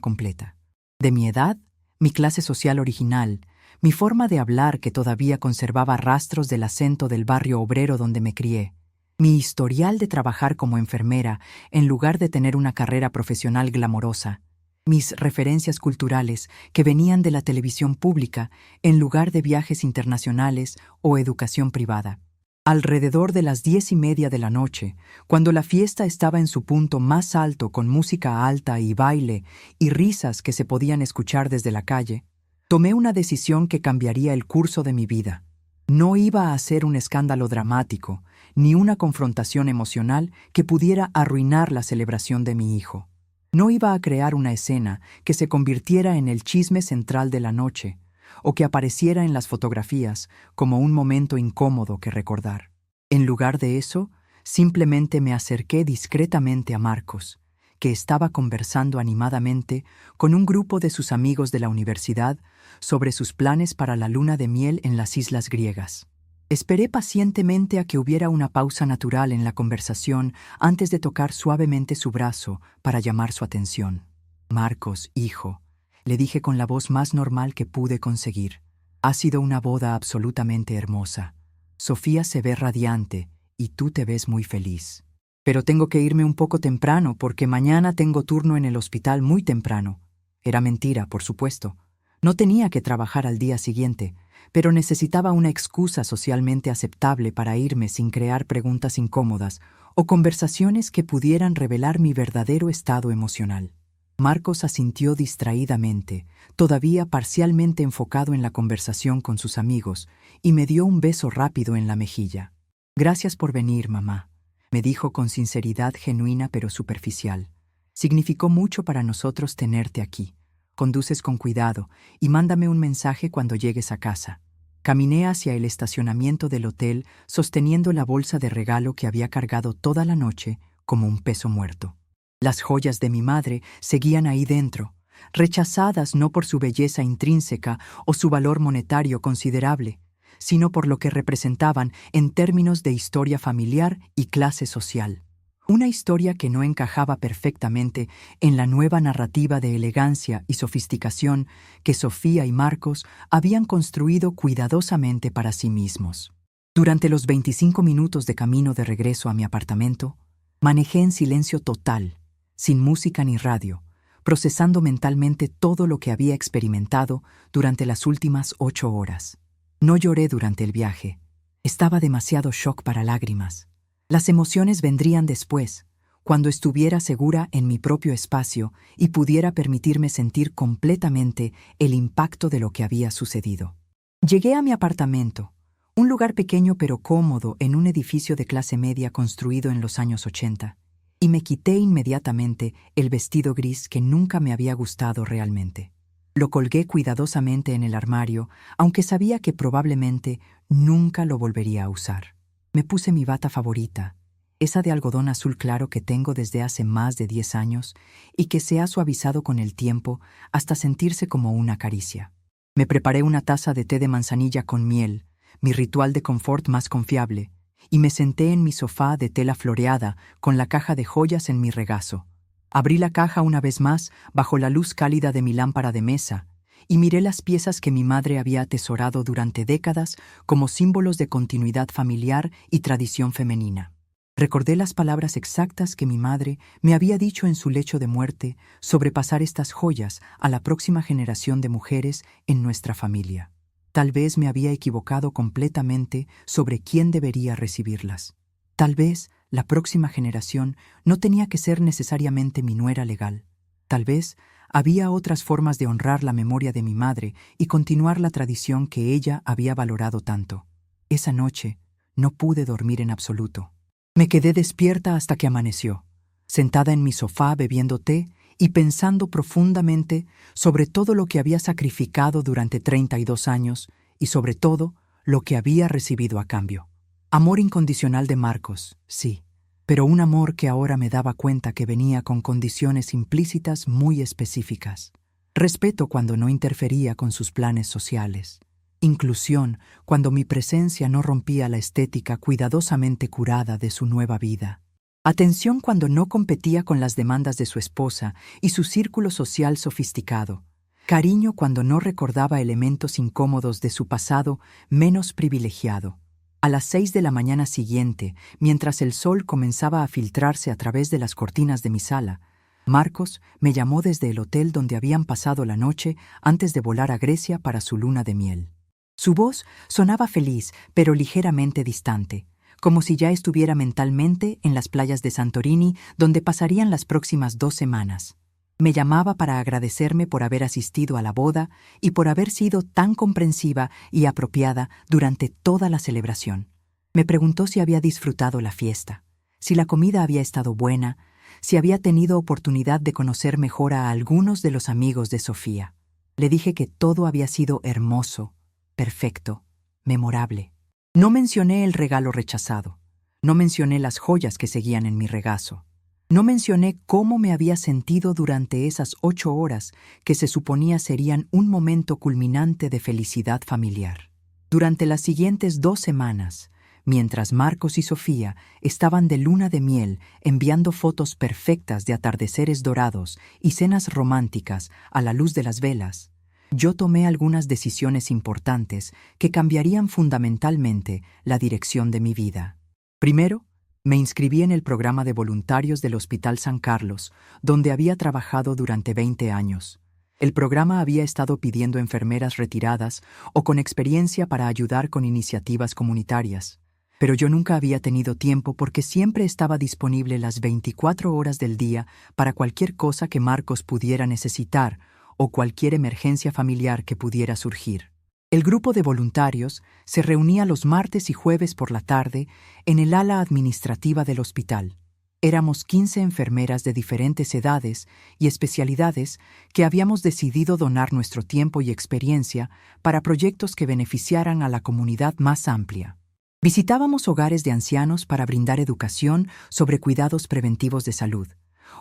completa. De mi edad, mi clase social original, mi forma de hablar que todavía conservaba rastros del acento del barrio obrero donde me crié, mi historial de trabajar como enfermera en lugar de tener una carrera profesional glamorosa, mis referencias culturales que venían de la televisión pública en lugar de viajes internacionales o educación privada. Alrededor de las 10:30 de la noche, cuando la fiesta estaba en su punto más alto con música alta y baile y risas que se podían escuchar desde la calle, tomé una decisión que cambiaría el curso de mi vida. No iba a hacer un escándalo dramático, ni una confrontación emocional que pudiera arruinar la celebración de mi hijo. No iba a crear una escena que se convirtiera en el chisme central de la noche, o que apareciera en las fotografías como un momento incómodo que recordar. En lugar de eso, simplemente me acerqué discretamente a Marcos, que estaba conversando animadamente con un grupo de sus amigos de la universidad sobre sus planes para la luna de miel en las islas griegas. Esperé pacientemente a que hubiera una pausa natural en la conversación antes de tocar suavemente su brazo para llamar su atención. «Marcos, hijo», le dije con la voz más normal que pude conseguir. «Ha sido una boda absolutamente hermosa. Sofía se ve radiante y tú te ves muy feliz. Pero tengo que irme un poco temprano porque mañana tengo turno en el hospital muy temprano». Era mentira, por supuesto. No tenía que trabajar al día siguiente, pero necesitaba una excusa socialmente aceptable para irme sin crear preguntas incómodas o conversaciones que pudieran revelar mi verdadero estado emocional. Marcos asintió distraídamente, todavía parcialmente enfocado en la conversación con sus amigos, y me dio un beso rápido en la mejilla. «Gracias por venir, mamá», me dijo con sinceridad genuina pero superficial. «Significó mucho para nosotros tenerte aquí. Conduces con cuidado y mándame un mensaje cuando llegues a casa». Caminé hacia el estacionamiento del hotel sosteniendo la bolsa de regalo que había cargado toda la noche como un peso muerto. Las joyas de mi madre seguían ahí dentro, rechazadas no por su belleza intrínseca o su valor monetario considerable, sino por lo que representaban en términos de historia familiar y clase social. Una historia que no encajaba perfectamente en la nueva narrativa de elegancia y sofisticación que Sofía y Marcos habían construido cuidadosamente para sí mismos. Durante los 25 minutos de camino de regreso a mi apartamento, manejé en silencio total, sin música ni radio, procesando mentalmente todo lo que había experimentado durante las últimas 8 horas. No lloré durante el viaje. Estaba demasiado shock para lágrimas. Las emociones vendrían después, cuando estuviera segura en mi propio espacio y pudiera permitirme sentir completamente el impacto de lo que había sucedido. Llegué a mi apartamento, un lugar pequeño pero cómodo en un edificio de clase media construido en los años 80, y me quité inmediatamente el vestido gris que nunca me había gustado realmente. Lo colgué cuidadosamente en el armario, aunque sabía que probablemente nunca lo volvería a usar. Me puse mi bata favorita, esa de algodón azul claro que tengo desde hace más de 10 años y que se ha suavizado con el tiempo hasta sentirse como una caricia. Me preparé una taza de té de manzanilla con miel, mi ritual de confort más confiable, y me senté en mi sofá de tela floreada con la caja de joyas en mi regazo. Abrí la caja una vez más bajo la luz cálida de mi lámpara de mesa y miré las piezas que mi madre había atesorado durante décadas como símbolos de continuidad familiar y tradición femenina. Recordé las palabras exactas que mi madre me había dicho en su lecho de muerte sobre pasar estas joyas a la próxima generación de mujeres en nuestra familia. Tal vez me había equivocado completamente sobre quién debería recibirlas. Tal vez la próxima generación no tenía que ser necesariamente mi nuera legal. Tal vez había otras formas de honrar la memoria de mi madre y continuar la tradición que ella había valorado tanto. Esa noche no pude dormir en absoluto. Me quedé despierta hasta que amaneció, sentada en mi sofá bebiendo té y pensando profundamente sobre todo lo que había sacrificado durante 32 años y sobre todo lo que había recibido a cambio. Amor incondicional de Marcos, sí, pero un amor que ahora me daba cuenta que venía con condiciones implícitas muy específicas. Respeto cuando no interfería con sus planes sociales. Inclusión cuando mi presencia no rompía la estética cuidadosamente curada de su nueva vida. Atención cuando no competía con las demandas de su esposa y su círculo social sofisticado. Cariño cuando no recordaba elementos incómodos de su pasado menos privilegiado. A las 6 de la mañana siguiente, mientras el sol comenzaba a filtrarse a través de las cortinas de mi sala, Marcos me llamó desde el hotel donde habían pasado la noche antes de volar a Grecia para su luna de miel. Su voz sonaba feliz, pero ligeramente distante, como si ya estuviera mentalmente en las playas de Santorini, donde pasarían las próximas 2 semanas. Me llamaba para agradecerme por haber asistido a la boda y por haber sido tan comprensiva y apropiada durante toda la celebración. Me preguntó si había disfrutado la fiesta, si la comida había estado buena, si había tenido oportunidad de conocer mejor a algunos de los amigos de Sofía. Le dije que todo había sido hermoso, perfecto, memorable. No mencioné el regalo rechazado. No mencioné las joyas que seguían en mi regazo. No mencioné cómo me había sentido durante esas 8 horas que se suponía serían un momento culminante de felicidad familiar. Durante las siguientes 2 semanas, mientras Marcos y Sofía estaban de luna de miel enviando fotos perfectas de atardeceres dorados y cenas románticas a la luz de las velas, yo tomé algunas decisiones importantes que cambiarían fundamentalmente la dirección de mi vida. Primero, me inscribí en el programa de voluntarios del Hospital San Carlos, donde había trabajado durante 20 años. El programa había estado pidiendo enfermeras retiradas o con experiencia para ayudar con iniciativas comunitarias. Pero yo nunca había tenido tiempo porque siempre estaba disponible las 24 horas del día para cualquier cosa que Marcos pudiera necesitar o cualquier emergencia familiar que pudiera surgir. El grupo de voluntarios se reunía los martes y jueves por la tarde en el ala administrativa del hospital. Éramos 15 enfermeras de diferentes edades y especialidades que habíamos decidido donar nuestro tiempo y experiencia para proyectos que beneficiaran a la comunidad más amplia. Visitábamos hogares de ancianos para brindar educación sobre cuidados preventivos de salud.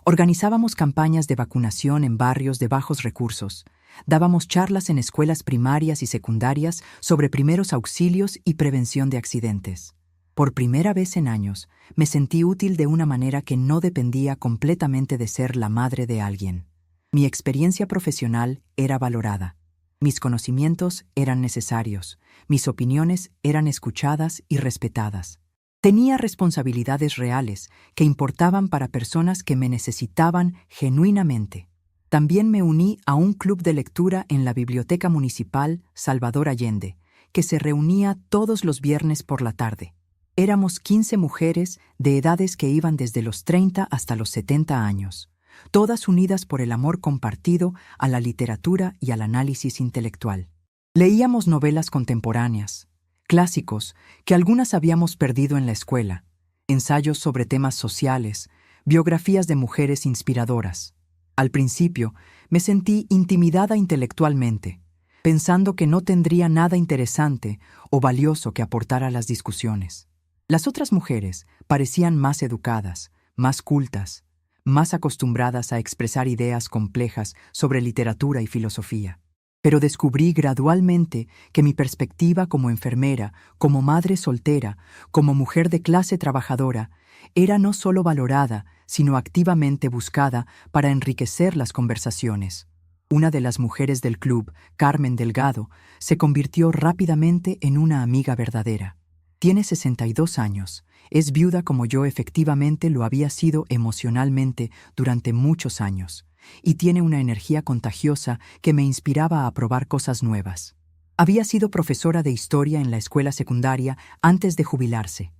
Organizábamos campañas de vacunación en barrios de bajos recursos. Dábamos charlas en escuelas primarias y secundarias sobre primeros auxilios y prevención de accidentes. Por primera vez en años, me sentí útil de una manera que no dependía completamente de ser la madre de alguien. Mi experiencia profesional era valorada. Mis conocimientos eran necesarios. Mis opiniones eran escuchadas y respetadas. Tenía responsabilidades reales que importaban para personas que me necesitaban genuinamente. También me uní a un club de lectura en la Biblioteca Municipal Salvador Allende, que se reunía todos los viernes por la tarde. Éramos 15 mujeres de edades que iban desde los 30 hasta los 70 años, todas unidas por el amor compartido a la literatura y al análisis intelectual. Leíamos novelas contemporáneas, clásicos que algunas habíamos perdido en la escuela, ensayos sobre temas sociales, biografías de mujeres inspiradoras. Al principio, me sentí intimidada intelectualmente, pensando que no tendría nada interesante o valioso que aportar a las discusiones. Las otras mujeres parecían más educadas, más cultas, más acostumbradas a expresar ideas complejas sobre literatura y filosofía. Pero descubrí gradualmente que mi perspectiva como enfermera, como madre soltera, como mujer de clase trabajadora, era no solo valorada, sino activamente buscada para enriquecer las conversaciones. Una de las mujeres del club, Carmen Delgado, se convirtió rápidamente en una amiga verdadera. Tiene 62 años, es viuda como yo efectivamente lo había sido emocionalmente durante muchos años, y tiene una energía contagiosa que me inspiraba a probar cosas nuevas. Había sido profesora de historia en la escuela secundaria antes de jubilarse.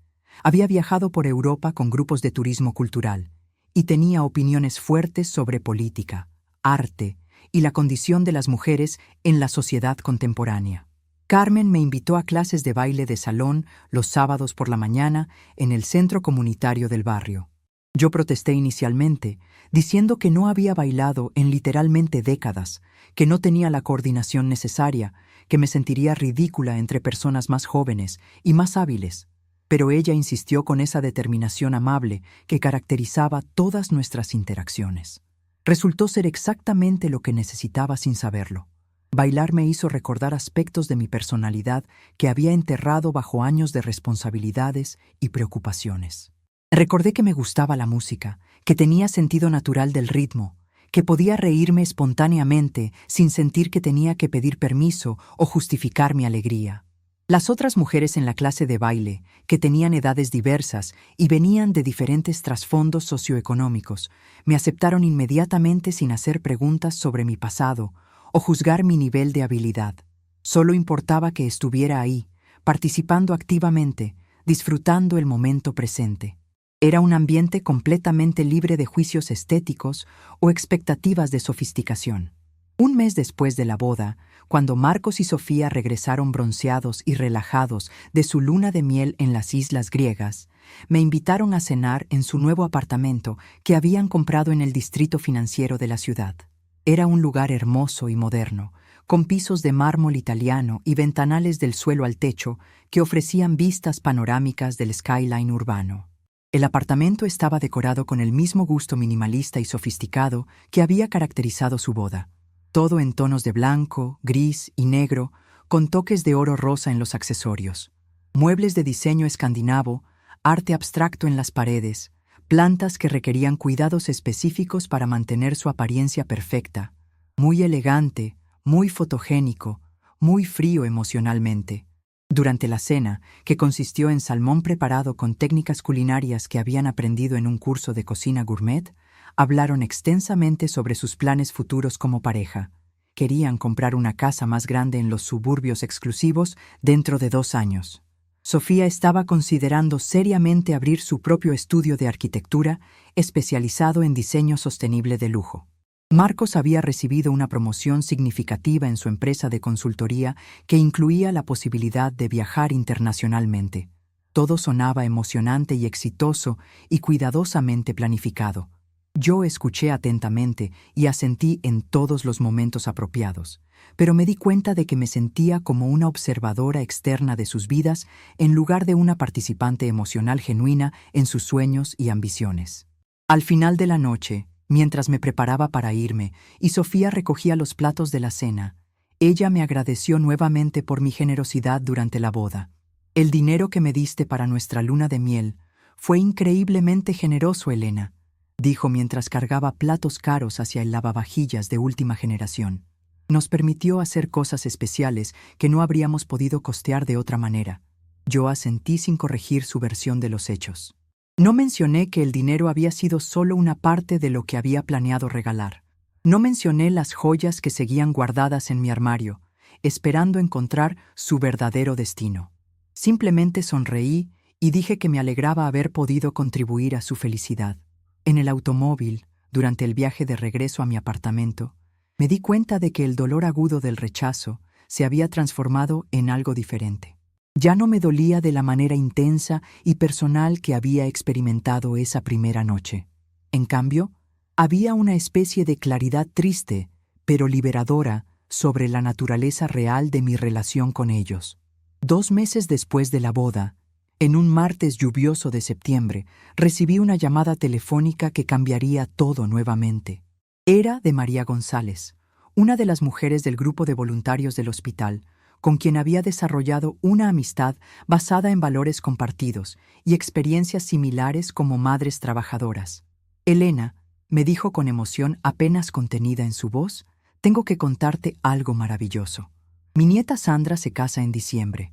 Había viajado por Europa con grupos de turismo cultural y tenía opiniones fuertes sobre política, arte y la condición de las mujeres en la sociedad contemporánea. Carmen me invitó a clases de baile de salón los sábados por la mañana en el centro comunitario del barrio. Yo protesté inicialmente, diciendo que no había bailado en literalmente décadas, que no tenía la coordinación necesaria, que me sentiría ridícula entre personas más jóvenes y más hábiles. Pero ella insistió con esa determinación amable que caracterizaba todas nuestras interacciones. Resultó ser exactamente lo que necesitaba sin saberlo. Bailar me hizo recordar aspectos de mi personalidad que había enterrado bajo años de responsabilidades y preocupaciones. Recordé que me gustaba la música, que tenía sentido natural del ritmo, que podía reírme espontáneamente sin sentir que tenía que pedir permiso o justificar mi alegría. Las otras mujeres en la clase de baile, que tenían edades diversas y venían de diferentes trasfondos socioeconómicos, me aceptaron inmediatamente sin hacer preguntas sobre mi pasado o juzgar mi nivel de habilidad. Solo importaba que estuviera ahí, participando activamente, disfrutando el momento presente. Era un ambiente completamente libre de juicios estéticos o expectativas de sofisticación. Un mes después de la boda, cuando Marcos y Sofía regresaron bronceados y relajados de su luna de miel en las islas griegas, me invitaron a cenar en su nuevo apartamento que habían comprado en el distrito financiero de la ciudad. Era un lugar hermoso y moderno, con pisos de mármol italiano y ventanales del suelo al techo que ofrecían vistas panorámicas del skyline urbano. El apartamento estaba decorado con el mismo gusto minimalista y sofisticado que había caracterizado su boda. Todo en tonos de blanco, gris y negro, con toques de oro rosa en los accesorios. Muebles de diseño escandinavo, arte abstracto en las paredes, plantas que requerían cuidados específicos para mantener su apariencia perfecta. Muy elegante, muy fotogénico, muy frío emocionalmente. Durante la cena, que consistió en salmón preparado con técnicas culinarias que habían aprendido en un curso de cocina gourmet, hablaron extensamente sobre sus planes futuros como pareja. Querían comprar una casa más grande en los suburbios exclusivos dentro de 2 años. Sofía estaba considerando seriamente abrir su propio estudio de arquitectura especializado en diseño sostenible de lujo. Marcos había recibido una promoción significativa en su empresa de consultoría que incluía la posibilidad de viajar internacionalmente. Todo sonaba emocionante y exitoso y cuidadosamente planificado. Yo escuché atentamente y asentí en todos los momentos apropiados, pero me di cuenta de que me sentía como una observadora externa de sus vidas en lugar de una participante emocional genuina en sus sueños y ambiciones. Al final de la noche, mientras me preparaba para irme y Sofía recogía los platos de la cena, ella me agradeció nuevamente por mi generosidad durante la boda. El dinero que me diste para nuestra luna de miel fue increíblemente generoso, Elena, dijo mientras cargaba platos caros hacia el lavavajillas de última generación. Nos permitió hacer cosas especiales que no habríamos podido costear de otra manera. Yo asentí sin corregir su versión de los hechos. No mencioné que el dinero había sido solo una parte de lo que había planeado regalar. No mencioné las joyas que seguían guardadas en mi armario, esperando encontrar su verdadero destino. Simplemente sonreí y dije que me alegraba haber podido contribuir a su felicidad. En el automóvil, durante el viaje de regreso a mi apartamento, me di cuenta de que el dolor agudo del rechazo se había transformado en algo diferente. Ya no me dolía de la manera intensa y personal que había experimentado esa primera noche. En cambio, había una especie de claridad triste, pero liberadora, sobre la naturaleza real de mi relación con ellos. 2 meses después de la boda, en un martes lluvioso de septiembre, recibí una llamada telefónica que cambiaría todo nuevamente. Era de María González, una de las mujeres del grupo de voluntarios del hospital, con quien había desarrollado una amistad basada en valores compartidos y experiencias similares como madres trabajadoras. Elena, me dijo con emoción apenas contenida en su voz, tengo que contarte algo maravilloso. Mi nieta Sandra se casa en diciembre.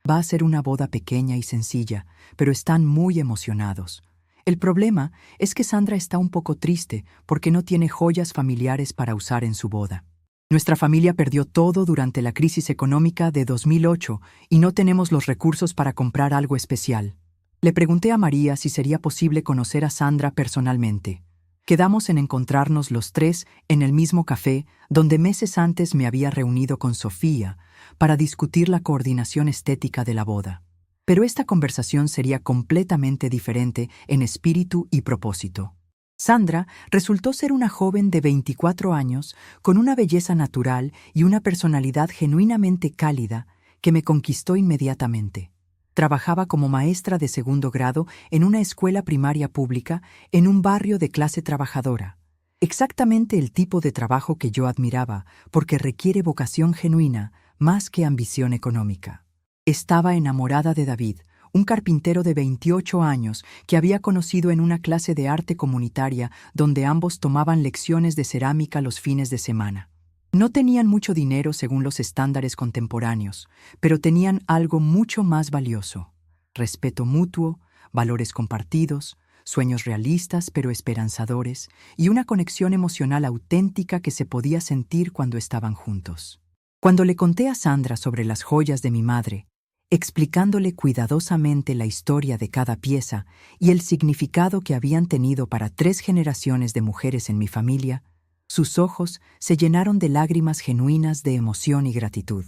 Va a ser una boda pequeña y sencilla, pero están muy emocionados. El problema es que Sandra está un poco triste porque no tiene joyas familiares para usar en su boda. Nuestra familia perdió todo durante la crisis económica de 2008 y no tenemos los recursos para comprar algo especial. Le pregunté a María si sería posible conocer a Sandra personalmente. Quedamos en encontrarnos los 3 en el mismo café donde meses antes me había reunido con Sofía para discutir la coordinación estética de la boda. Pero esta conversación sería completamente diferente en espíritu y propósito. Sandra resultó ser una joven de 24 años con una belleza natural y una personalidad genuinamente cálida que me conquistó inmediatamente. Trabajaba como maestra de 2º grado en una escuela primaria pública en un barrio de clase trabajadora. Exactamente el tipo de trabajo que yo admiraba, porque requiere vocación genuina más que ambición económica. Estaba enamorada de David, un carpintero de 28 años que había conocido en una clase de arte comunitaria donde ambos tomaban lecciones de cerámica los fines de semana. No tenían mucho dinero según los estándares contemporáneos, pero tenían algo mucho más valioso: respeto mutuo, valores compartidos, sueños realistas pero esperanzadores y una conexión emocional auténtica que se podía sentir cuando estaban juntos. Cuando le conté a Sandra sobre las joyas de mi madre, explicándole cuidadosamente la historia de cada pieza y el significado que habían tenido para 3 generaciones de mujeres en mi familia, sus ojos se llenaron de lágrimas genuinas de emoción y gratitud.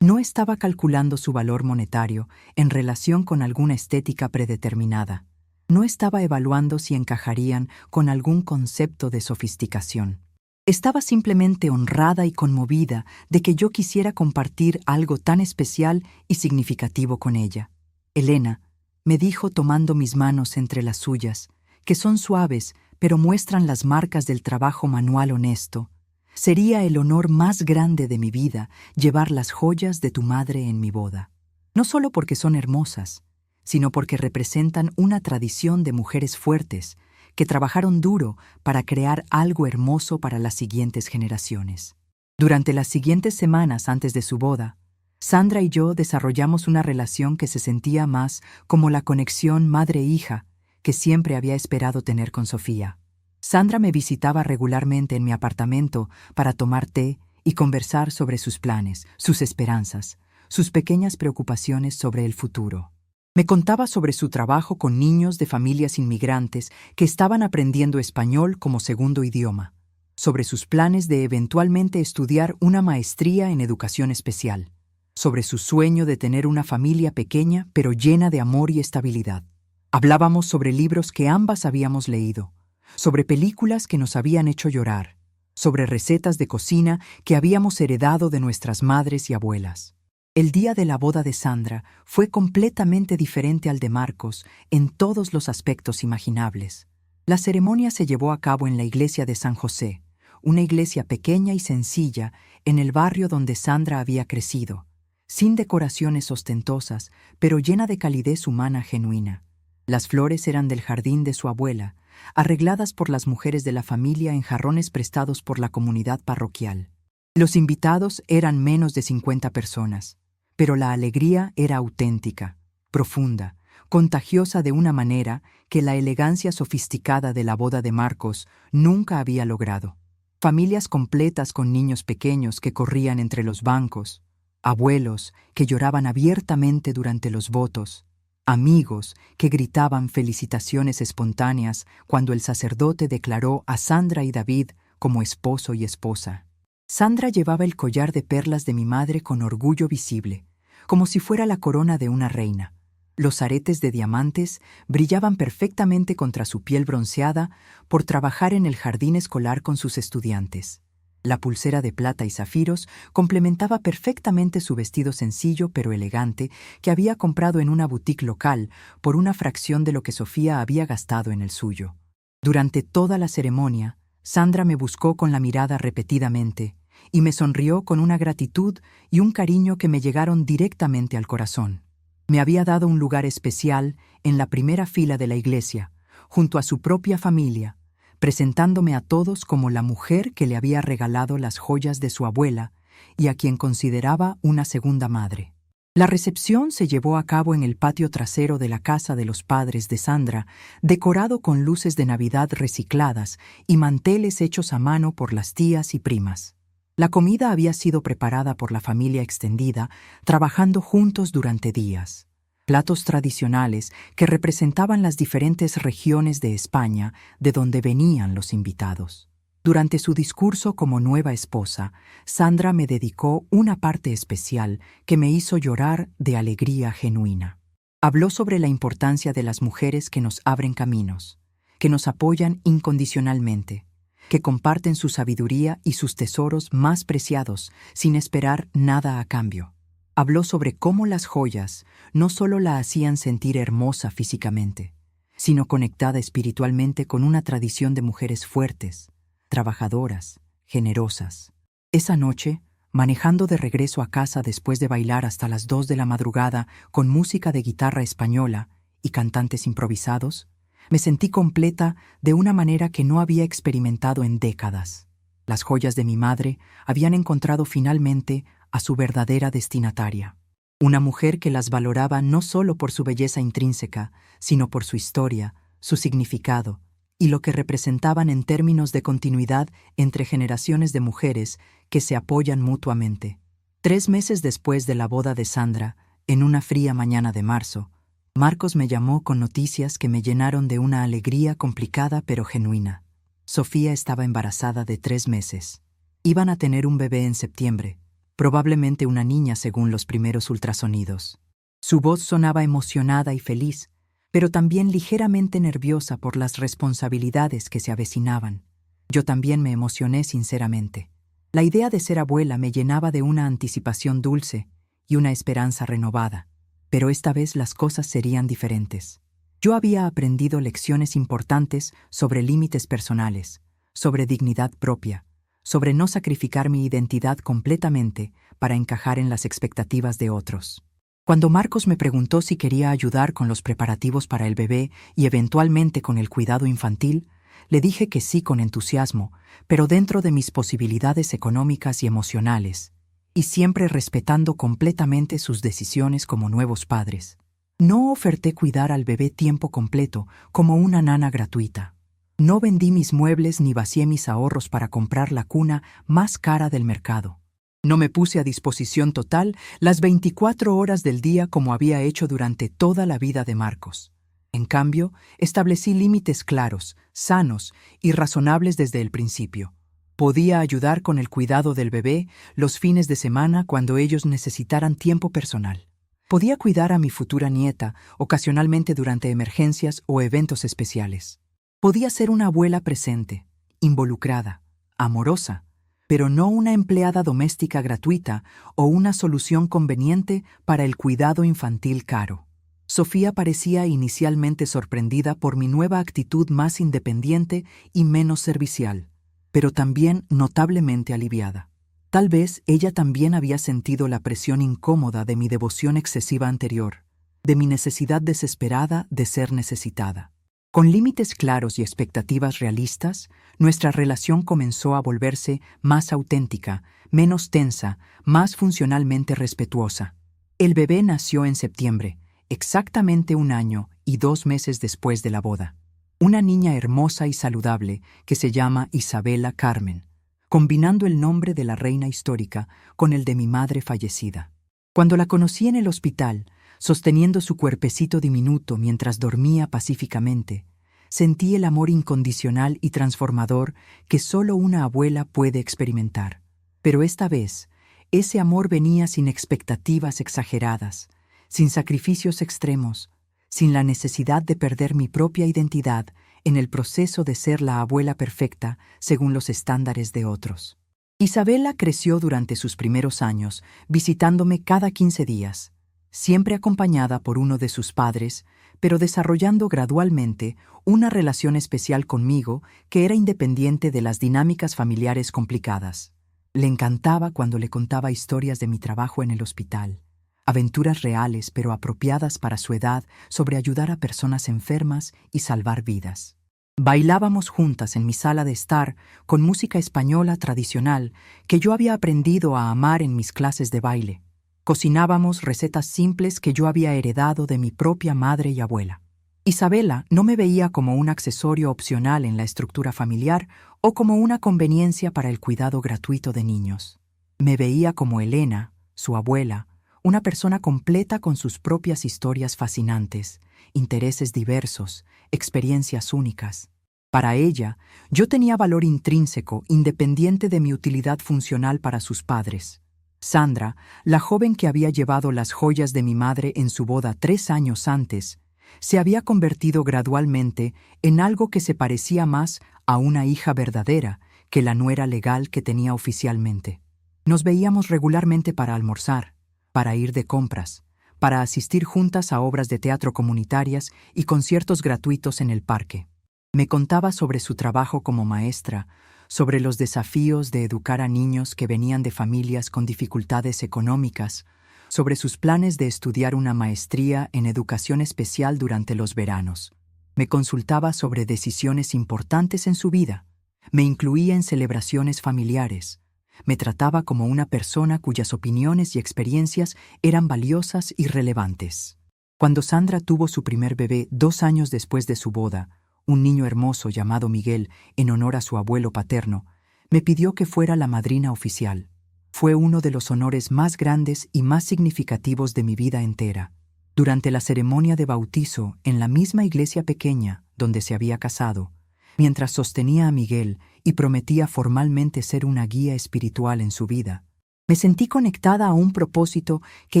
No estaba calculando su valor monetario en relación con alguna estética predeterminada. No estaba evaluando si encajarían con algún concepto de sofisticación. Estaba simplemente honrada y conmovida de que yo quisiera compartir algo tan especial y significativo con ella. Elena, me dijo tomando mis manos entre las suyas, que son suaves pero muestran las marcas del trabajo manual honesto. Sería el honor más grande de mi vida llevar las joyas de tu madre en mi boda. No solo porque son hermosas, sino porque representan una tradición de mujeres fuertes que trabajaron duro para crear algo hermoso para las siguientes generaciones. Durante las siguientes semanas antes de su boda, Sandra y yo desarrollamos una relación que se sentía más como la conexión madre-hija que siempre había esperado tener con Sofía. Sandra me visitaba regularmente en mi apartamento para tomar té y conversar sobre sus planes, sus esperanzas, sus pequeñas preocupaciones sobre el futuro. Me contaba sobre su trabajo con niños de familias inmigrantes que estaban aprendiendo español como segundo idioma, sobre sus planes de eventualmente estudiar una maestría en educación especial, sobre su sueño de tener una familia pequeña pero llena de amor y estabilidad. Hablábamos sobre libros que ambas habíamos leído, sobre películas que nos habían hecho llorar, sobre recetas de cocina que habíamos heredado de nuestras madres y abuelas. El día de la boda de Sandra fue completamente diferente al de Marcos en todos los aspectos imaginables. La ceremonia se llevó a cabo en la iglesia de San José, una iglesia pequeña y sencilla en el barrio donde Sandra había crecido, sin decoraciones ostentosas, pero llena de calidez humana genuina. Las flores eran del jardín de su abuela, arregladas por las mujeres de la familia en jarrones prestados por la comunidad parroquial. Los invitados eran menos de 50 personas, pero la alegría era auténtica, profunda, contagiosa de una manera que la elegancia sofisticada de la boda de Marcos nunca había logrado. Familias completas con niños pequeños que corrían entre los bancos, abuelos que lloraban abiertamente durante los votos, amigos que gritaban felicitaciones espontáneas cuando el sacerdote declaró a Sandra y David como esposo y esposa. Sandra llevaba el collar de perlas de mi madre con orgullo visible, como si fuera la corona de una reina. Los aretes de diamantes brillaban perfectamente contra su piel bronceada por trabajar en el jardín escolar con sus estudiantes. La pulsera de plata y zafiros complementaba perfectamente su vestido sencillo pero elegante que había comprado en una boutique local por una fracción de lo que Sofía había gastado en el suyo. Durante toda la ceremonia, Sandra me buscó con la mirada repetidamente y me sonrió con una gratitud y un cariño que me llegaron directamente al corazón. Me había dado un lugar especial en la primera fila de la iglesia, junto a su propia familia, presentándome a todos como la mujer que le había regalado las joyas de su abuela y a quien consideraba una segunda madre. La recepción se llevó a cabo en el patio trasero de la casa de los padres de Sandra, decorado con luces de Navidad recicladas y manteles hechos a mano por las tías y primas. La comida había sido preparada por la familia extendida, trabajando juntos durante días. Platos tradicionales que representaban las diferentes regiones de España de donde venían los invitados. Durante su discurso como nueva esposa, Sandra me dedicó una parte especial que me hizo llorar de alegría genuina. Habló sobre la importancia de las mujeres que nos abren caminos, que nos apoyan incondicionalmente, que comparten su sabiduría y sus tesoros más preciados sin esperar nada a cambio. Habló sobre cómo las joyas no solo la hacían sentir hermosa físicamente, sino conectada espiritualmente con una tradición de mujeres fuertes, trabajadoras, generosas. Esa noche, manejando de regreso a casa después de bailar hasta las 2 de la madrugada con música de guitarra española y cantantes improvisados, me sentí completa de una manera que no había experimentado en décadas. Las joyas de mi madre habían encontrado finalmente a su verdadera destinataria. Una mujer que las valoraba no solo por su belleza intrínseca, sino por su historia, su significado y lo que representaban en términos de continuidad entre generaciones de mujeres que se apoyan mutuamente. 3 meses después de la boda de Sandra, en una fría mañana de marzo, Marcos me llamó con noticias que me llenaron de una alegría complicada pero genuina. Sofía estaba embarazada de 3 meses. Iban a tener un bebé en septiembre, probablemente una niña según los primeros ultrasonidos. Su voz sonaba emocionada y feliz, pero también ligeramente nerviosa por las responsabilidades que se avecinaban. Yo también me emocioné sinceramente. La idea de ser abuela me llenaba de una anticipación dulce y una esperanza renovada, pero esta vez las cosas serían diferentes. Yo había aprendido lecciones importantes sobre límites personales, sobre dignidad propia, sobre no sacrificar mi identidad completamente para encajar en las expectativas de otros. Cuando Marcos me preguntó si quería ayudar con los preparativos para el bebé y eventualmente con el cuidado infantil, le dije que sí con entusiasmo, pero dentro de mis posibilidades económicas y emocionales, y siempre respetando completamente sus decisiones como nuevos padres. No oferté cuidar al bebé tiempo completo como una nana gratuita. No vendí mis muebles ni vacié mis ahorros para comprar la cuna más cara del mercado. No me puse a disposición total las 24 horas del día como había hecho durante toda la vida de Marcos. En cambio, establecí límites claros, sanos y razonables desde el principio. Podía ayudar con el cuidado del bebé los fines de semana cuando ellos necesitaran tiempo personal. Podía cuidar a mi futura nieta ocasionalmente durante emergencias o eventos especiales. Podía ser una abuela presente, involucrada, amorosa, pero no una empleada doméstica gratuita o una solución conveniente para el cuidado infantil caro. Sofía parecía inicialmente sorprendida por mi nueva actitud más independiente y menos servicial, pero también notablemente aliviada. Tal vez ella también había sentido la presión incómoda de mi devoción excesiva anterior, de mi necesidad desesperada de ser necesitada. Con límites claros y expectativas realistas, nuestra relación comenzó a volverse más auténtica, menos tensa, más funcionalmente respetuosa. El bebé nació en septiembre, exactamente 1 año y 2 meses después de la boda. Una niña hermosa y saludable que se llama Isabela Carmen, combinando el nombre de la reina histórica con el de mi madre fallecida. Cuando la conocí en el hospital, sosteniendo su cuerpecito diminuto mientras dormía pacíficamente, sentí el amor incondicional y transformador que solo una abuela puede experimentar. Pero esta vez, ese amor venía sin expectativas exageradas, sin sacrificios extremos, sin la necesidad de perder mi propia identidad en el proceso de ser la abuela perfecta según los estándares de otros. Isabela creció durante sus primeros años, visitándome cada 15 días, siempre acompañada por uno de sus padres, pero desarrollando gradualmente una relación especial conmigo que era independiente de las dinámicas familiares complicadas. Le encantaba cuando le contaba historias de mi trabajo en el hospital, aventuras reales pero apropiadas para su edad sobre ayudar a personas enfermas y salvar vidas. Bailábamos juntas en mi sala de estar con música española tradicional que yo había aprendido a amar en mis clases de baile. Cocinábamos recetas simples que yo había heredado de mi propia madre y abuela. Isabela no me veía como un accesorio opcional en la estructura familiar o como una conveniencia para el cuidado gratuito de niños. Me veía como Elena, su abuela, una persona completa con sus propias historias fascinantes, intereses diversos, experiencias únicas. Para ella, yo tenía valor intrínseco independiente de mi utilidad funcional para sus padres. Sandra, la joven que había llevado las joyas de mi madre en su boda 3 años antes, se había convertido gradualmente en algo que se parecía más a una hija verdadera que la nuera legal que tenía oficialmente. Nos veíamos regularmente para almorzar, para ir de compras, para asistir juntas a obras de teatro comunitarias y conciertos gratuitos en el parque. Me contaba sobre su trabajo como maestra, sobre los desafíos de educar a niños que venían de familias con dificultades económicas, sobre sus planes de estudiar una maestría en educación especial durante los veranos. Me consultaba sobre decisiones importantes en su vida. Me incluía en celebraciones familiares. Me trataba como una persona cuyas opiniones y experiencias eran valiosas y relevantes. Cuando Sandra tuvo su primer bebé 2 años después de su boda, un niño hermoso llamado Miguel, en honor a su abuelo paterno, me pidió que fuera la madrina oficial. Fue uno de los honores más grandes y más significativos de mi vida entera. Durante la ceremonia de bautizo en la misma iglesia pequeña donde se había casado, mientras sostenía a Miguel y prometía formalmente ser una guía espiritual en su vida, me sentí conectada a un propósito que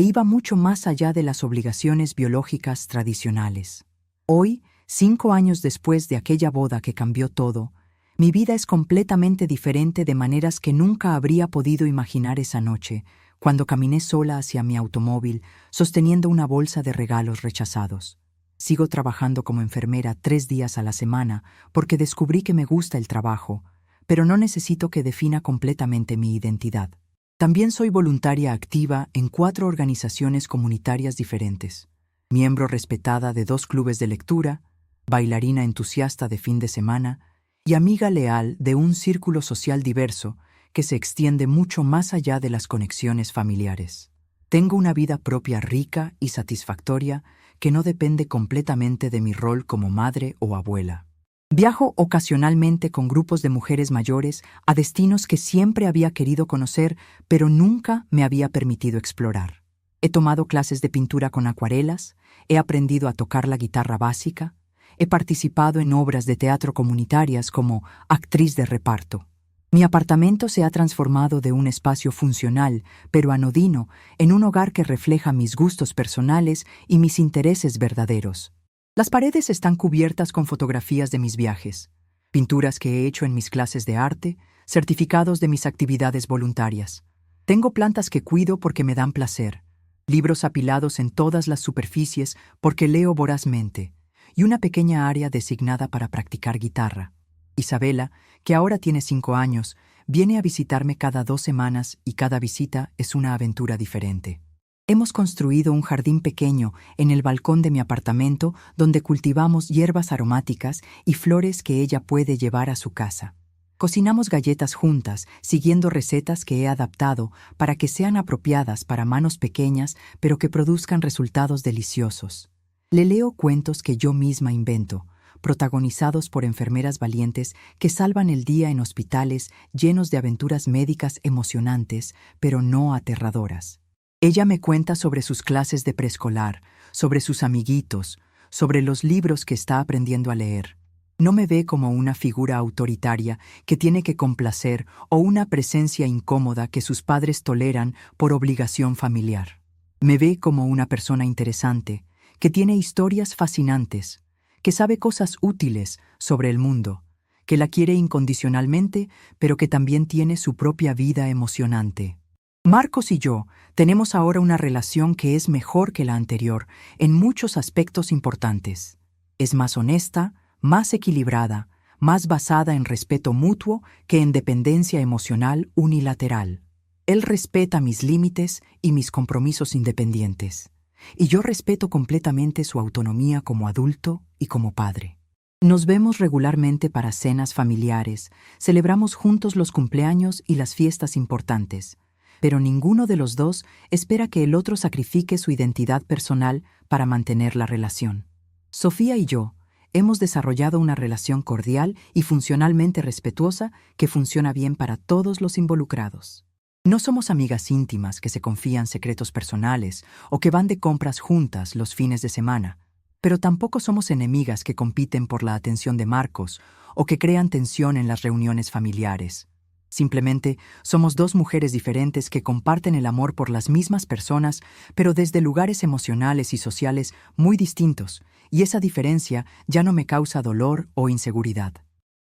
iba mucho más allá de las obligaciones biológicas tradicionales. Hoy, 5 años después de aquella boda que cambió todo, mi vida es completamente diferente de maneras que nunca habría podido imaginar esa noche, cuando caminé sola hacia mi automóvil, sosteniendo una bolsa de regalos rechazados. Sigo trabajando como enfermera 3 días a la semana porque descubrí que me gusta el trabajo, pero no necesito que defina completamente mi identidad. También soy voluntaria activa en 4 organizaciones comunitarias diferentes, miembro respetada de 2 clubes de lectura, bailarina entusiasta de fin de semana y amiga leal de un círculo social diverso que se extiende mucho más allá de las conexiones familiares. Tengo una vida propia rica y satisfactoria que no depende completamente de mi rol como madre o abuela. Viajo ocasionalmente con grupos de mujeres mayores a destinos que siempre había querido conocer, pero nunca me había permitido explorar. He tomado clases de pintura con acuarelas, he aprendido a tocar la guitarra básica, he participado en obras de teatro comunitarias como actriz de reparto. Mi apartamento se ha transformado de un espacio funcional, pero anodino, en un hogar que refleja mis gustos personales y mis intereses verdaderos. Las paredes están cubiertas con fotografías de mis viajes, pinturas que he hecho en mis clases de arte, certificados de mis actividades voluntarias. Tengo plantas que cuido porque me dan placer, libros apilados en todas las superficies porque leo vorazmente, y una pequeña área designada para practicar guitarra. Isabela, que ahora tiene 5 años, viene a visitarme cada 2 semanas y cada visita es una aventura diferente. Hemos construido un jardín pequeño en el balcón de mi apartamento donde cultivamos hierbas aromáticas y flores que ella puede llevar a su casa. Cocinamos galletas juntas, siguiendo recetas que he adaptado para que sean apropiadas para manos pequeñas, pero que produzcan resultados deliciosos. Le leo cuentos que yo misma invento, protagonizados por enfermeras valientes que salvan el día en hospitales llenos de aventuras médicas emocionantes, pero no aterradoras. Ella me cuenta sobre sus clases de preescolar, sobre sus amiguitos, sobre los libros que está aprendiendo a leer. No me ve como una figura autoritaria que tiene que complacer o una presencia incómoda que sus padres toleran por obligación familiar. Me ve como una persona interesante, que tiene historias fascinantes, que sabe cosas útiles sobre el mundo, que la quiere incondicionalmente, pero que también tiene su propia vida emocionante. Marcos y yo tenemos ahora una relación que es mejor que la anterior en muchos aspectos importantes. Es más honesta, más equilibrada, más basada en respeto mutuo que en dependencia emocional unilateral. Él respeta mis límites y mis compromisos independientes, y yo respeto completamente su autonomía como adulto y como padre. Nos vemos regularmente para cenas familiares, celebramos juntos los cumpleaños y las fiestas importantes, pero ninguno de los dos espera que el otro sacrifique su identidad personal para mantener la relación. Sofía y yo hemos desarrollado una relación cordial y funcionalmente respetuosa que funciona bien para todos los involucrados. No somos amigas íntimas que se confían secretos personales o que van de compras juntas los fines de semana, pero tampoco somos enemigas que compiten por la atención de Marcos o que crean tensión en las reuniones familiares. Simplemente somos 2 mujeres diferentes que comparten el amor por las mismas personas, pero desde lugares emocionales y sociales muy distintos, y esa diferencia ya no me causa dolor o inseguridad.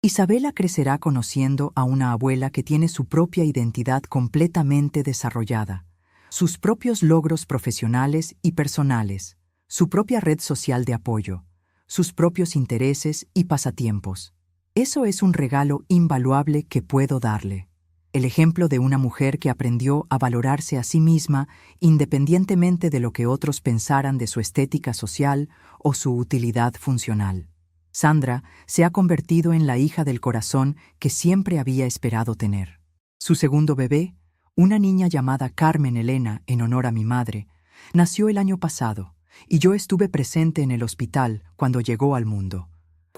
Isabela crecerá conociendo a una abuela que tiene su propia identidad completamente desarrollada, sus propios logros profesionales y personales, su propia red social de apoyo, sus propios intereses y pasatiempos. Eso es un regalo invaluable que puedo darle. El ejemplo de una mujer que aprendió a valorarse a sí misma independientemente de lo que otros pensaran de su estética social o su utilidad funcional. Sandra se ha convertido en la hija del corazón que siempre había esperado tener. Su segundo bebé, una niña llamada Carmen Elena en honor a mi madre, nació el año pasado y yo estuve presente en el hospital cuando llegó al mundo,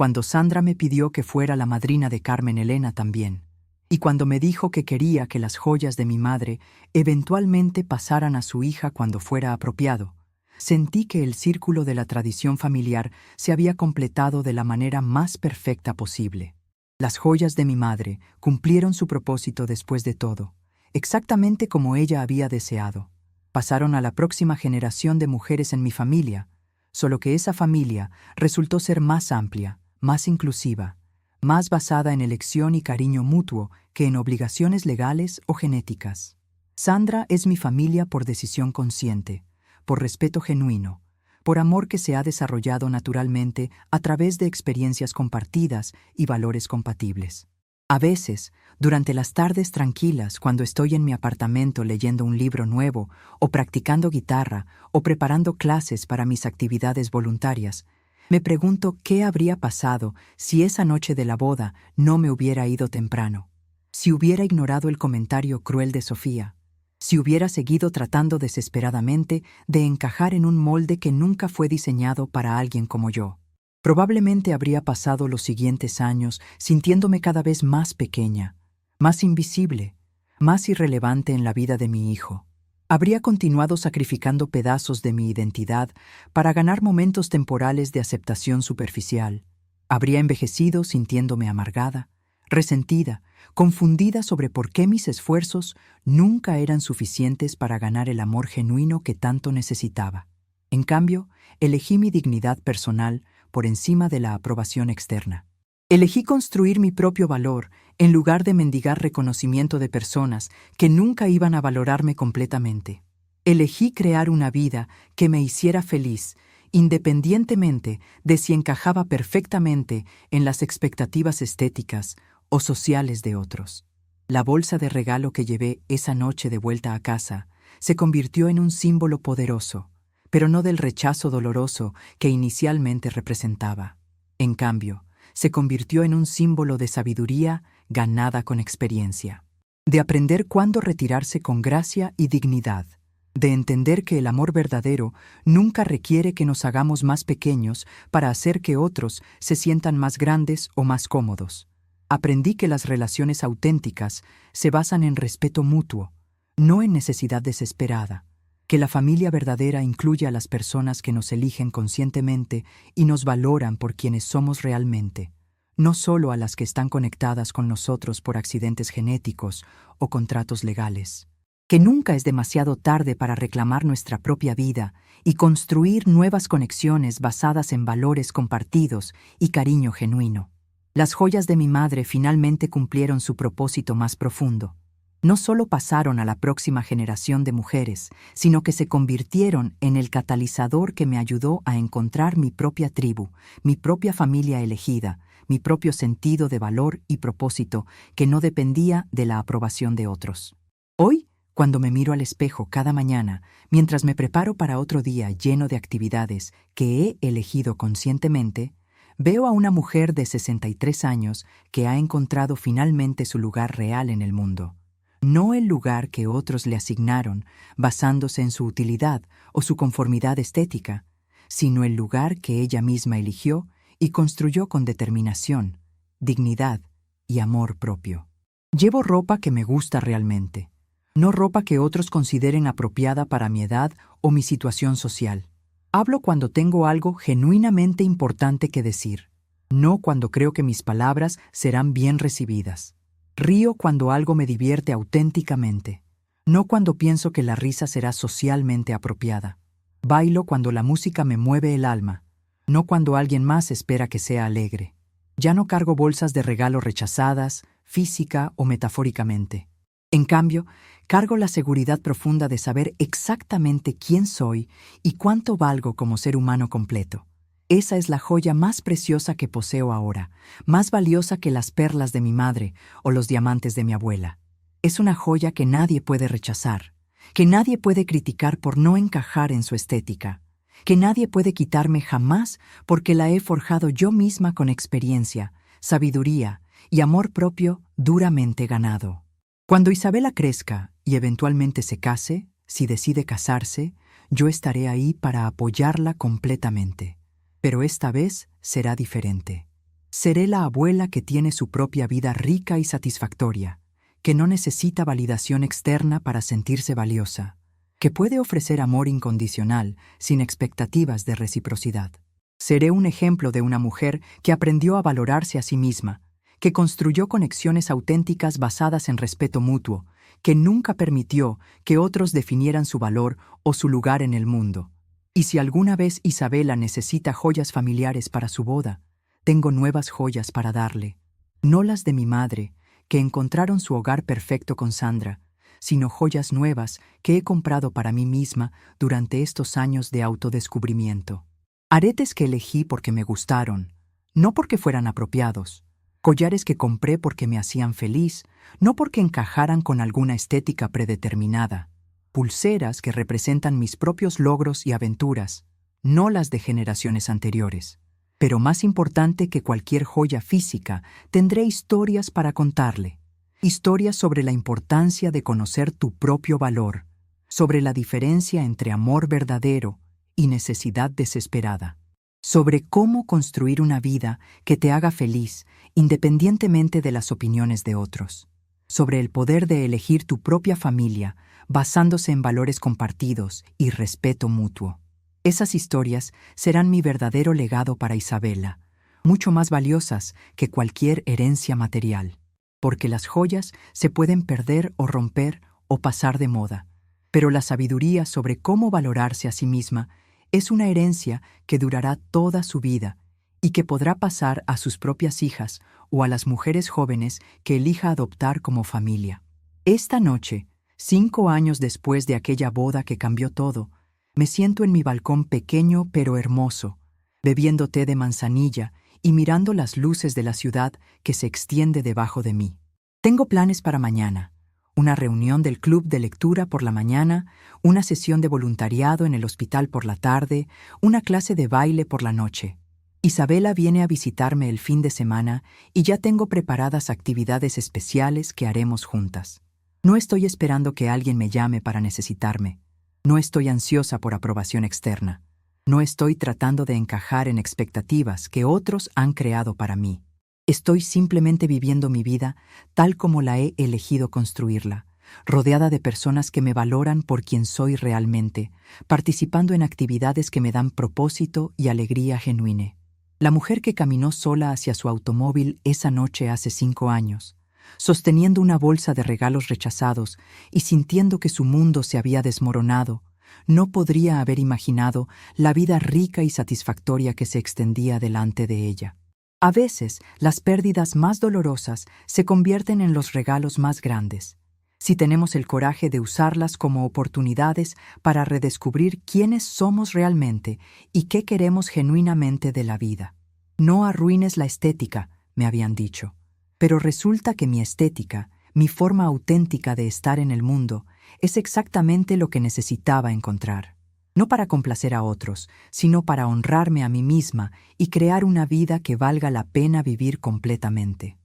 cuando Sandra me pidió que fuera la madrina de Carmen Elena también, y cuando me dijo que quería que las joyas de mi madre eventualmente pasaran a su hija cuando fuera apropiado. Sentí que el círculo de la tradición familiar se había completado de la manera más perfecta posible. Las joyas de mi madre cumplieron su propósito después de todo, exactamente como ella había deseado. Pasaron a la próxima generación de mujeres en mi familia, solo que esa familia resultó ser más amplia, más inclusiva, más basada en elección y cariño mutuo que en obligaciones legales o genéticas. Sandra es mi familia por decisión consciente, por respeto genuino, por amor que se ha desarrollado naturalmente a través de experiencias compartidas y valores compatibles. A veces, durante las tardes tranquilas, cuando estoy en mi apartamento leyendo un libro nuevo, o practicando guitarra, o preparando clases para mis actividades voluntarias, me pregunto qué habría pasado si esa noche de la boda no me hubiera ido temprano, si hubiera ignorado el comentario cruel de Sofía, si hubiera seguido tratando desesperadamente de encajar en un molde que nunca fue diseñado para alguien como yo. Probablemente habría pasado los siguientes años sintiéndome cada vez más pequeña, más invisible, más irrelevante en la vida de mi hijo. Habría continuado sacrificando pedazos de mi identidad para ganar momentos temporales de aceptación superficial. Habría envejecido sintiéndome amargada, resentida, confundida sobre por qué mis esfuerzos nunca eran suficientes para ganar el amor genuino que tanto necesitaba. En cambio, elegí mi dignidad personal por encima de la aprobación externa. Elegí construir mi propio valor en lugar de mendigar reconocimiento de personas que nunca iban a valorarme completamente. Elegí crear una vida que me hiciera feliz, independientemente de si encajaba perfectamente en las expectativas estéticas o sociales de otros. La bolsa de regalo que llevé esa noche de vuelta a casa se convirtió en un símbolo poderoso, pero no del rechazo doloroso que inicialmente representaba. En cambio, se convirtió en un símbolo de sabiduría ganada con experiencia, de aprender cuándo retirarse con gracia y dignidad, de entender que el amor verdadero nunca requiere que nos hagamos más pequeños para hacer que otros se sientan más grandes o más cómodos. Aprendí que las relaciones auténticas se basan en respeto mutuo, no en necesidad desesperada, que la familia verdadera incluye a las personas que nos eligen conscientemente y nos valoran por quienes somos realmente, no solo a las que están conectadas con nosotros por accidentes genéticos o contratos legales. Que nunca es demasiado tarde para reclamar nuestra propia vida y construir nuevas conexiones basadas en valores compartidos y cariño genuino. Las joyas de mi madre finalmente cumplieron su propósito más profundo. No solo pasaron a la próxima generación de mujeres, sino que se convirtieron en el catalizador que me ayudó a encontrar mi propia tribu, mi propia familia elegida, mi propio sentido de valor y propósito que no dependía de la aprobación de otros. Hoy, cuando me miro al espejo cada mañana, mientras me preparo para otro día lleno de actividades que he elegido conscientemente, veo a una mujer de 63 años que ha encontrado finalmente su lugar real en el mundo. No el lugar que otros le asignaron basándose en su utilidad o su conformidad estética, sino el lugar que ella misma eligió y construyó con determinación, dignidad y amor propio. Llevo ropa que me gusta realmente, no ropa que otros consideren apropiada para mi edad o mi situación social. Hablo cuando tengo algo genuinamente importante que decir, no cuando creo que mis palabras serán bien recibidas. Río cuando algo me divierte auténticamente, no cuando pienso que la risa será socialmente apropiada. Bailo cuando la música me mueve el alma, no cuando alguien más espera que sea alegre. Ya no cargo bolsas de regalo rechazadas, física o metafóricamente. En cambio, cargo la seguridad profunda de saber exactamente quién soy y cuánto valgo como ser humano completo. Esa es la joya más preciosa que poseo ahora, más valiosa que las perlas de mi madre o los diamantes de mi abuela. Es una joya que nadie puede rechazar, que nadie puede criticar por no encajar en su estética, que nadie puede quitarme jamás porque la he forjado yo misma con experiencia, sabiduría y amor propio duramente ganado. Cuando Isabela crezca y eventualmente se case, si decide casarse, yo estaré ahí para apoyarla completamente. Pero esta vez será diferente. Seré la abuela que tiene su propia vida rica y satisfactoria, que no necesita validación externa para sentirse valiosa, que puede ofrecer amor incondicional sin expectativas de reciprocidad. Seré un ejemplo de una mujer que aprendió a valorarse a sí misma, que construyó conexiones auténticas basadas en respeto mutuo, que nunca permitió que otros definieran su valor o su lugar en el mundo. Y si alguna vez Isabela necesita joyas familiares para su boda, tengo nuevas joyas para darle. No las de mi madre, que encontraron su hogar perfecto con Sandra, sino joyas nuevas que he comprado para mí misma durante estos años de autodescubrimiento. Aretes que elegí porque me gustaron, no porque fueran apropiados. Collares que compré porque me hacían feliz, no porque encajaran con alguna estética predeterminada. Pulseras que representan mis propios logros y aventuras, no las de generaciones anteriores. Pero más importante que cualquier joya física, tendré historias para contarle. Historias sobre la importancia de conocer tu propio valor, sobre la diferencia entre amor verdadero y necesidad desesperada, sobre cómo construir una vida que te haga feliz independientemente de las opiniones de otros, sobre el poder de elegir tu propia familia basándose en valores compartidos y respeto mutuo. Esas historias serán mi verdadero legado para Isabela, mucho más valiosas que cualquier herencia material, porque las joyas se pueden perder o romper o pasar de moda, pero la sabiduría sobre cómo valorarse a sí misma es una herencia que durará toda su vida y que podrá pasar a sus propias hijas o a las mujeres jóvenes que elija adoptar como familia. Esta noche, 5 años después de aquella boda que cambió todo, me siento en mi balcón pequeño pero hermoso, bebiendo té de manzanilla y mirando las luces de la ciudad que se extiende debajo de mí. Tengo planes para mañana: una reunión del club de lectura por la mañana, una sesión de voluntariado en el hospital por la tarde, una clase de baile por la noche. Isabela viene a visitarme el fin de semana y ya tengo preparadas actividades especiales que haremos juntas. No estoy esperando que alguien me llame para necesitarme. No estoy ansiosa por aprobación externa. No estoy tratando de encajar en expectativas que otros han creado para mí. Estoy simplemente viviendo mi vida tal como la he elegido construirla, rodeada de personas que me valoran por quien soy realmente, participando en actividades que me dan propósito y alegría genuina. La mujer que caminó sola hacia su automóvil esa noche hace 5 años, sosteniendo una bolsa de regalos rechazados y sintiendo que su mundo se había desmoronado, no podría haber imaginado la vida rica y satisfactoria que se extendía delante de ella. A veces, las pérdidas más dolorosas se convierten en los regalos más grandes, si tenemos el coraje de usarlas como oportunidades para redescubrir quiénes somos realmente y qué queremos genuinamente de la vida. No arruines la estética, me habían dicho. Pero resulta que mi estética, mi forma auténtica de estar en el mundo, es exactamente lo que necesitaba encontrar. No para complacer a otros, sino para honrarme a mí misma y crear una vida que valga la pena vivir completamente.